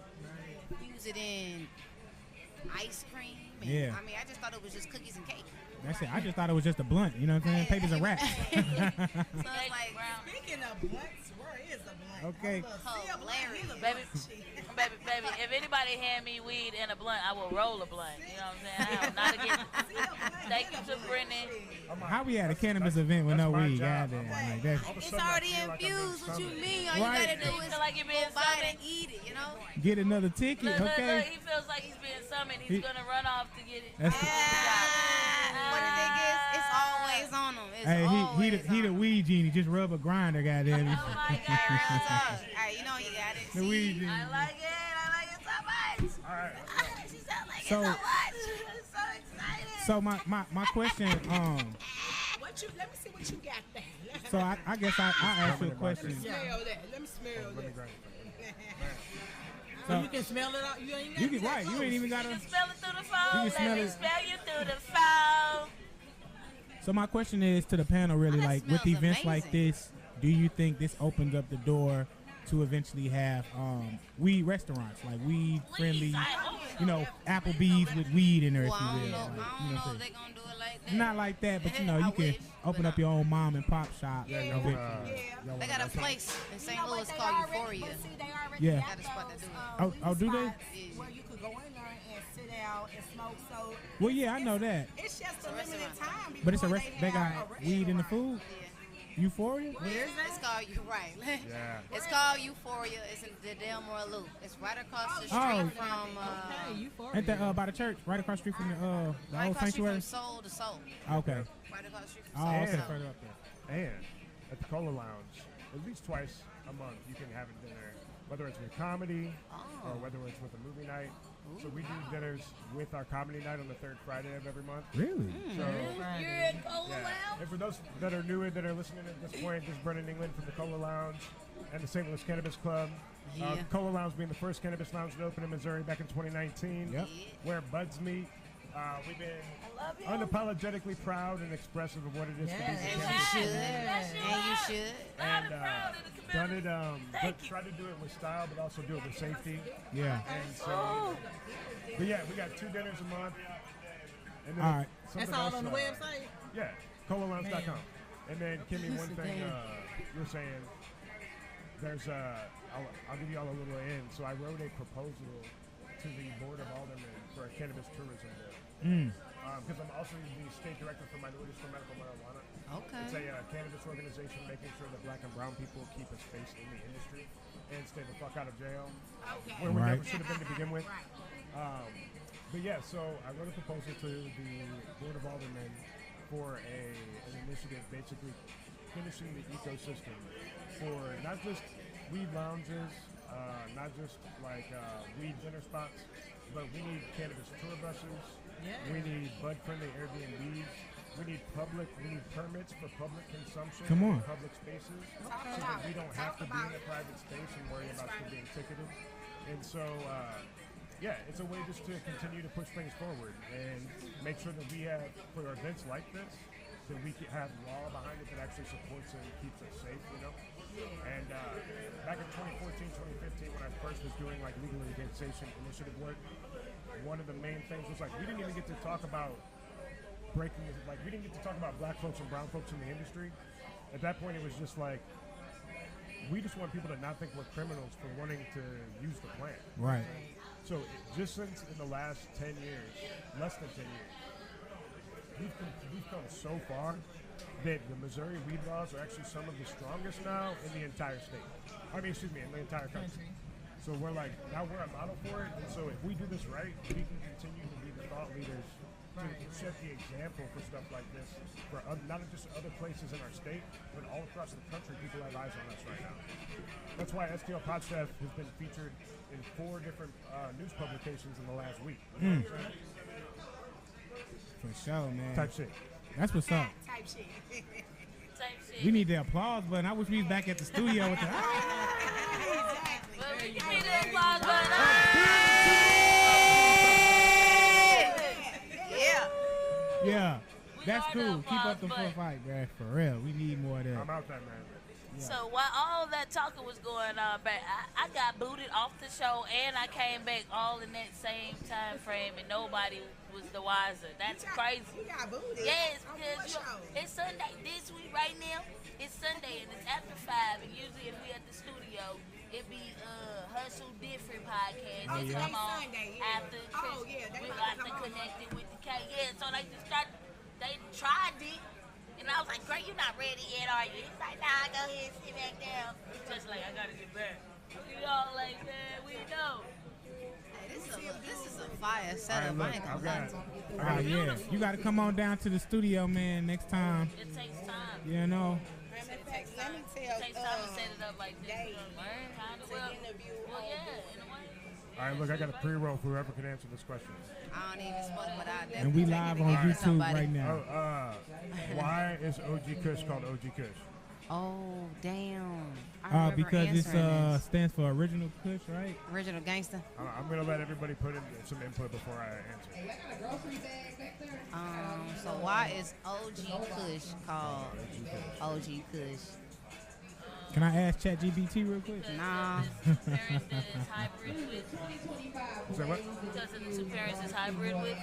use it in ice cream. And, Yeah. I mean, I just thought it was just cookies and cake. That's it. I just thought it was just a blunt, you know what I'm saying? Papers and wraps. So it's like, Speaking of blunts, where is a blunt? Okay. hilarious. Baby, if anybody hand me weed and a blunt, I will roll a blunt. You know what I'm saying? I am not against. Thank you to Brittany. How we at a cannabis event with no weed? job. Goddamn. Like that. It's already infused. What you mean? All Right. you gotta do is Feel like you're being go buy it and summoned. eat it, you know? Get another ticket, Look, okay? he feels like he's being summoned. He's gonna run off to get it. That's But the thing is, it's always on them. It's Hey, always he the weed genie. Just rub a grinder, goddamn. Oh my God. Real talk. Hey, you know you got it. The See? weed genie. I like it so much. All right. She sound like So- it so much. I'm so excited. So my question, What you? Let me see what you got there. so I guess I ask you a question. Smell that. Let me smell Let me that. grab it. So you can smell it out. You ain't You can you ain't even You gotta. can smell it through the phone. You can smell Let me it. smell you through the phone. So my question is to the panel, really, that like with smells events like amazing. this, do you think this opens up the door to eventually have weed restaurants, like weed friendly, you know, Applebee's with weed in there, if Well, you I will. don't know, Like, I you don't know know what if I'm they saying? gonna do it like that. Not like that, but you know, you can open up your own mom and pop shop. Yeah, eventually. They got a place in St. Louis called Euphoria. Yeah. Got a spot to do it. Oh, do they? Where you could go in there and sit out and smoke. So Well, yeah, I know that. it's just a limited time. But it's a before they got have a weed in the food. Euphoria. Where is that? It's called right. Yeah. It's called Euphoria. It's in the Delmore Loop. It's right across the street Oh. from. Ain't that by the church, right across the street from the right old across the street sanctuary? from Soul to Soul. Okay. Right across the street from Oh, Soul okay, to Soul. further up there. And at the Cola Lounge, at least twice a month, you can have a dinner, whether it's with comedy or whether it's with a movie night. So we do dinners with our comedy night on the third Friday of every month. Really? So, You're in Cola yeah. Lounge? And for those that are new that are listening at this point, this is Brennan England from the Cola Lounge and the St. Louis Cannabis Club. Yeah. Cola Lounge being the first cannabis lounge to open in Missouri back in 2019. Yep. Where buds meet. We've been unapologetically proud and expressive of what it is to be And a you cannabis should. lounge. And you should. And done it, but try to do it with style, but also do it with safety. Yeah. And so, but yeah, we got 2 dinners a month. And then All right. That's all on the website? Yeah, colalounge.com. And then, Kimmy, one thing you were saying, there's I'll give you all a little in. So I wrote a proposal to the Board of Aldermen for a cannabis tourism bill. Because I'm also the state director for Minorities for Medical Marijuana. Okay. It's a cannabis organization making sure that black and brown people keep a space in the industry and stay the fuck out of jail, where we never should have been to begin with. But yeah, so I wrote a proposal to the Board of Aldermen for an initiative basically finishing the ecosystem for not just weed lounges, not just like weed dinner spots, but we need cannabis tour buses. We need bud-friendly Airbnbs. We need permits for public consumption Come on. in public spaces so that we don't have to be in a private space and worry about still being ticketed. And so, yeah, it's a way just to continue to push things forward and make sure that we have, for events like this, that we can have law behind it that actually supports it and keeps us safe, you know? And back in 2014, 2015, when I first was doing like legal legalization initiative work, one of the main things was like we didn't even get to talk about we didn't get to talk about black folks and brown folks in the industry. At that point, it was just like we just want people to not think we're criminals for wanting to use the plant. Right. So just since in the last 10 years, less than 10 years, we've come so far that the Missouri weed laws are actually some of the strongest now in the entire state. In the entire country. So we're like, now we're a model for it. And so if we do this right, we can continue to be the thought leaders to set the example for stuff like this for not just other places in our state, but all across the country. People have eyes on us right now. That's why STL PotChef has been featured in 4 different news publications in the last week. You know what I'm saying? For sure, man. Type shit. That's what's up. Type shit. We need the applause button. I wish we was back at the studio with the. Exactly. Well, we give me the applause button. Yeah. Yeah, that's are the cool. Keep up the applause full fight, man. For real, we need more of that. I'm out there, man. So while all that talking was going on, back, I got booted off the show, and I came back all in that same time frame, and nobody was the wiser. That's crazy. You got booted. Yes, On because what show? it's Sunday. This week right now, it's Sunday, and it's after 5, and usually if we at the studio, it be Hustle Different podcast. Oh, They today's come on Sunday, yeah. after Oh, yeah, they we about to after come on. Connected with the K. Yeah, so they tried it. And I was like, "Great, you're not ready yet, are you?" He's like, "Nah, go ahead, sit back down." Just like, I gotta get back. You know, like, man, we know. Hey, this is a fire setup. I ain't gonna lie to you. Yeah, you got to come on down to the studio, man. Next time. It takes time. You know. Let me tell It takes time to set it up like this. Dave, Learn how to interview. Well, yeah, in a way. All right, look, I got a pre-roll for whoever can answer this question. I don't even smoke, but I definitely And we take it live to on give it to YouTube somebody. right now. Why is OG Kush called OG Kush? Oh, damn. I remember Because it answering this. stands for Original Kush, right? Original gangster. I'm going to let everybody put in some input before I answer. So why is OG Kush called OG Kush? Can I ask ChatGPT real quick? Nah. Say what? Because of the two parents is hybrid with.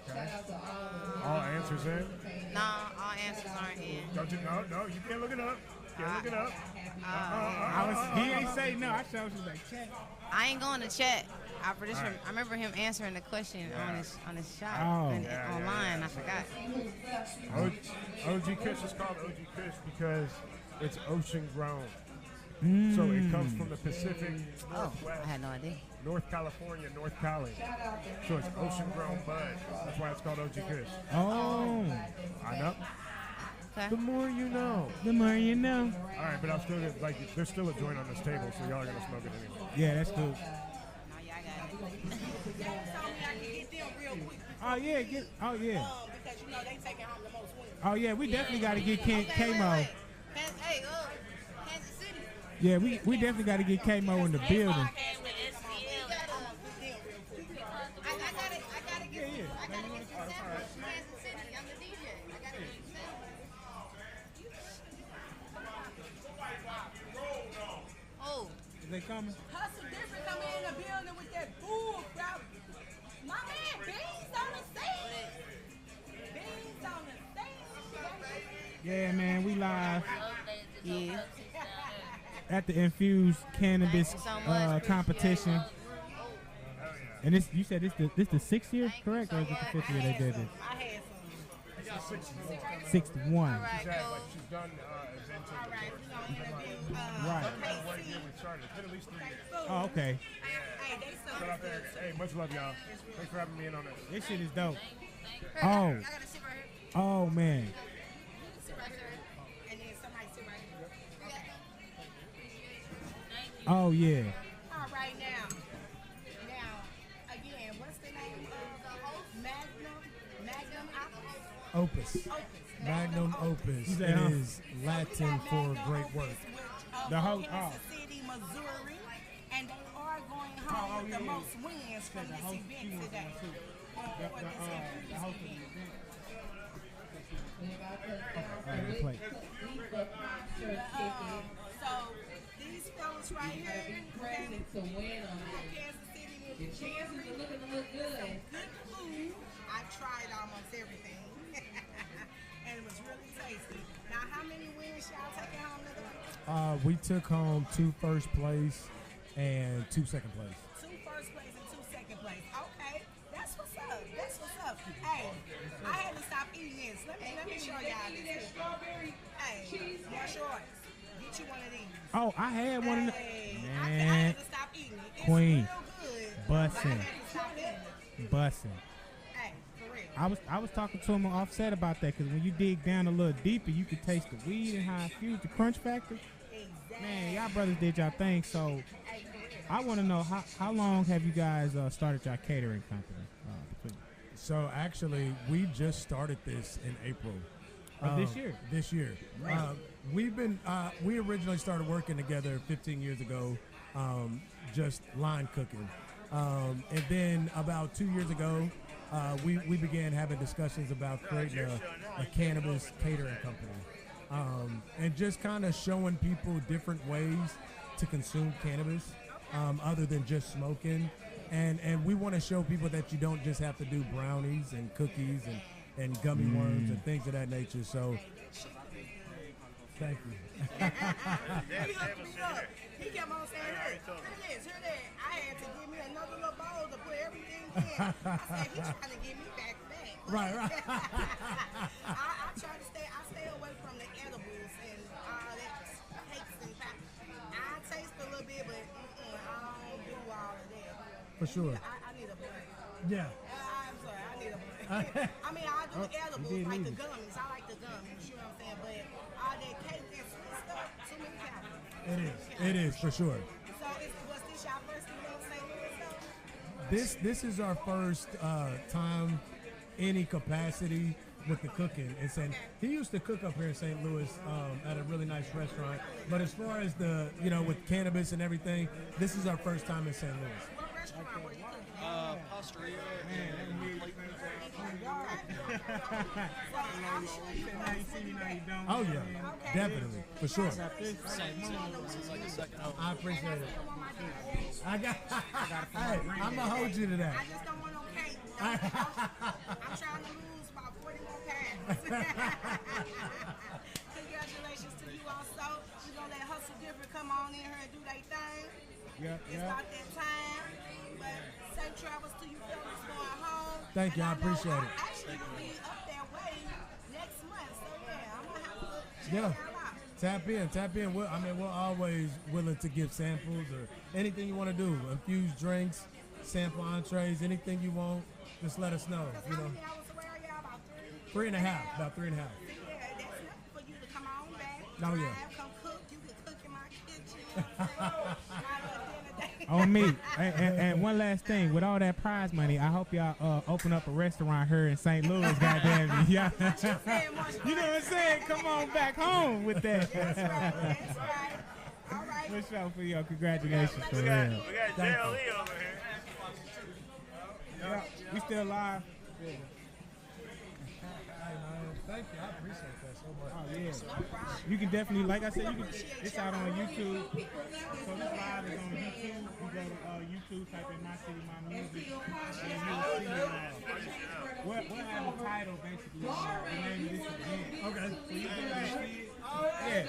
Okay. All answers in? Nah, all answers aren't in. Don't you? No, you can't look it up. Can't look it up. He ain't say no. I showed you like chat. I ain't going to chat. I remember him answering the question on his shop online. I forgot. OG Kush is called OG Kush because it's ocean grown. So it comes from the Pacific Northwest. I had no idea. North California, North Cali. So it's ocean grown bud. That's why it's called OG Kush. Oh. I know. Okay. The more you know. The more you know. All right, but I'm still like, there's still a joint on this table, so y'all are gonna smoke it anyway. Yeah, that's cool. Oh yeah, oh yeah. Because you know they taking home the most wins. Oh yeah, we definitely got to get Kmo. Hey, Kansas City. Yeah, we definitely got to get Kmo in the building. I gotta get some samples from Kansas City. I'm the DJ. I gotta get some samples. Oh. Is they coming? Hustle different coming in the building with that bull crowd. My man, Beans on the stage. Beans on the stage. Yeah, man, we live. Yeah. At the infused cannabis competition. And this, you said this the 6th year, correct? Or is it the 5th year they did it? I had some. 6th one. She's done events in the Right. What year we started? It's been at least 3 years. Oh, okay. Shout out there. Hey, much love, y'all. Thanks for having me in on this. This shit is dope. Oh. Oh. I gotta sit right here. Oh man. Sit right there. And then somebody sit right here. Oh yeah. All right, now, again, what's the name of the host? Magnum Opus. Magnum Opus You say, huh? is Latin for great work. The host. Kansas City, Missouri, and they are going home with the most wins from this event today. The host of the event. So these fellas right here, Kansas City, your chances are looking to look good. Good food. I've tried almost everything, and it was really tasty. Now, how many wins y'all taking home today? We took home 2 first place and 2 second place. 2 first place and 2 second place. Okay, that's what's up. That's what's up. Hey, I had to stop eating this. Let me show y'all this. Hey, what's yours? Get you one of these. Oh, I had one of the. I Man, had to stop eating it. It's Queen, real good. bussin', But I had to stop eating it. bussin'. Hey, for real. I was talking to him offset about that because when you dig down a little deeper, you can taste the weed and how it fused the crunch factor. Man, y'all brothers did y'all thing. So I want to know how long have you guys started your catering company? So actually, we just started this in April. This year? This year. We've been, we originally started working together 15 years ago, just line cooking. And then about 2 years ago, we began having discussions about creating a cannabis catering company. And just kind of showing people different ways to consume cannabis other than just smoking. And we want to show people that you don't just have to do brownies and cookies and gummy worms and things of that nature. So, thank you. He hooked me up. He kept on saying, hey, hear that. I had to give me another little bowl to put everything in. I said, he's trying to get me back. Right. I try to stay away from the edibles and all that cakes and pop. I taste a little bit, but I don't do all of that. For sure. I need a blunt. Yeah. I'm sorry, I need a blunt. I mean, I do edibles like the gummies. I like the gummies, you know what I'm saying? But all that cake and sweet stuff, too many calories. It is for sure. So was this your first event in St. Louis though? This is our first time any capacity with the cooking. And saying he used to cook up here in St. Louis at a really nice restaurant. But as far as the with cannabis and everything, this is our first time in St. Louis. What restaurant were you cooking? Pastoria and Now you see me, now you don't. Oh yeah, definitely, for sure. This is like a second home. I appreciate it. I got. Hey, I'm gonna hold you to that. I just don't want no cake. I'm trying to lose about 40 more pounds. Congratulations to you also. We're gonna let Hustle Different come on in here and do their thing. It's about that time. But safe travels to you fellas going home. Thank you, I appreciate it. Actually, we'll be up that way next month. So yeah, I'm gonna have to check Yeah. y'all out. Tap in. We're always willing to give samples or anything you want to do. Infused drinks, sample entrees, anything you want, just let us know. You know. How many hours away are y'all? About 3.5, about 3.5. Yeah, that's enough for you to come on back. Oh, yeah. Come cook. You can cook in my kitchen. You know what I'm saying? On me. And one last thing, with all that prize money, I hope y'all open up a restaurant here in St. Louis, goddamn it. Yeah. You know what I'm saying? Come on back home with that. That's right. All right. For sure, for y'all. Congratulations, for real. We got JLE over here. Yeah, we still live. Yeah. Thank you. I appreciate that so much. Oh yeah. You can definitely, like I said, it's out on YouTube. So this live is on YouTube. You go to YouTube, type in MyCityMyMusic, and you'll see we'll have a title basically, the name of this event. Okay. So you can see it. Yeah.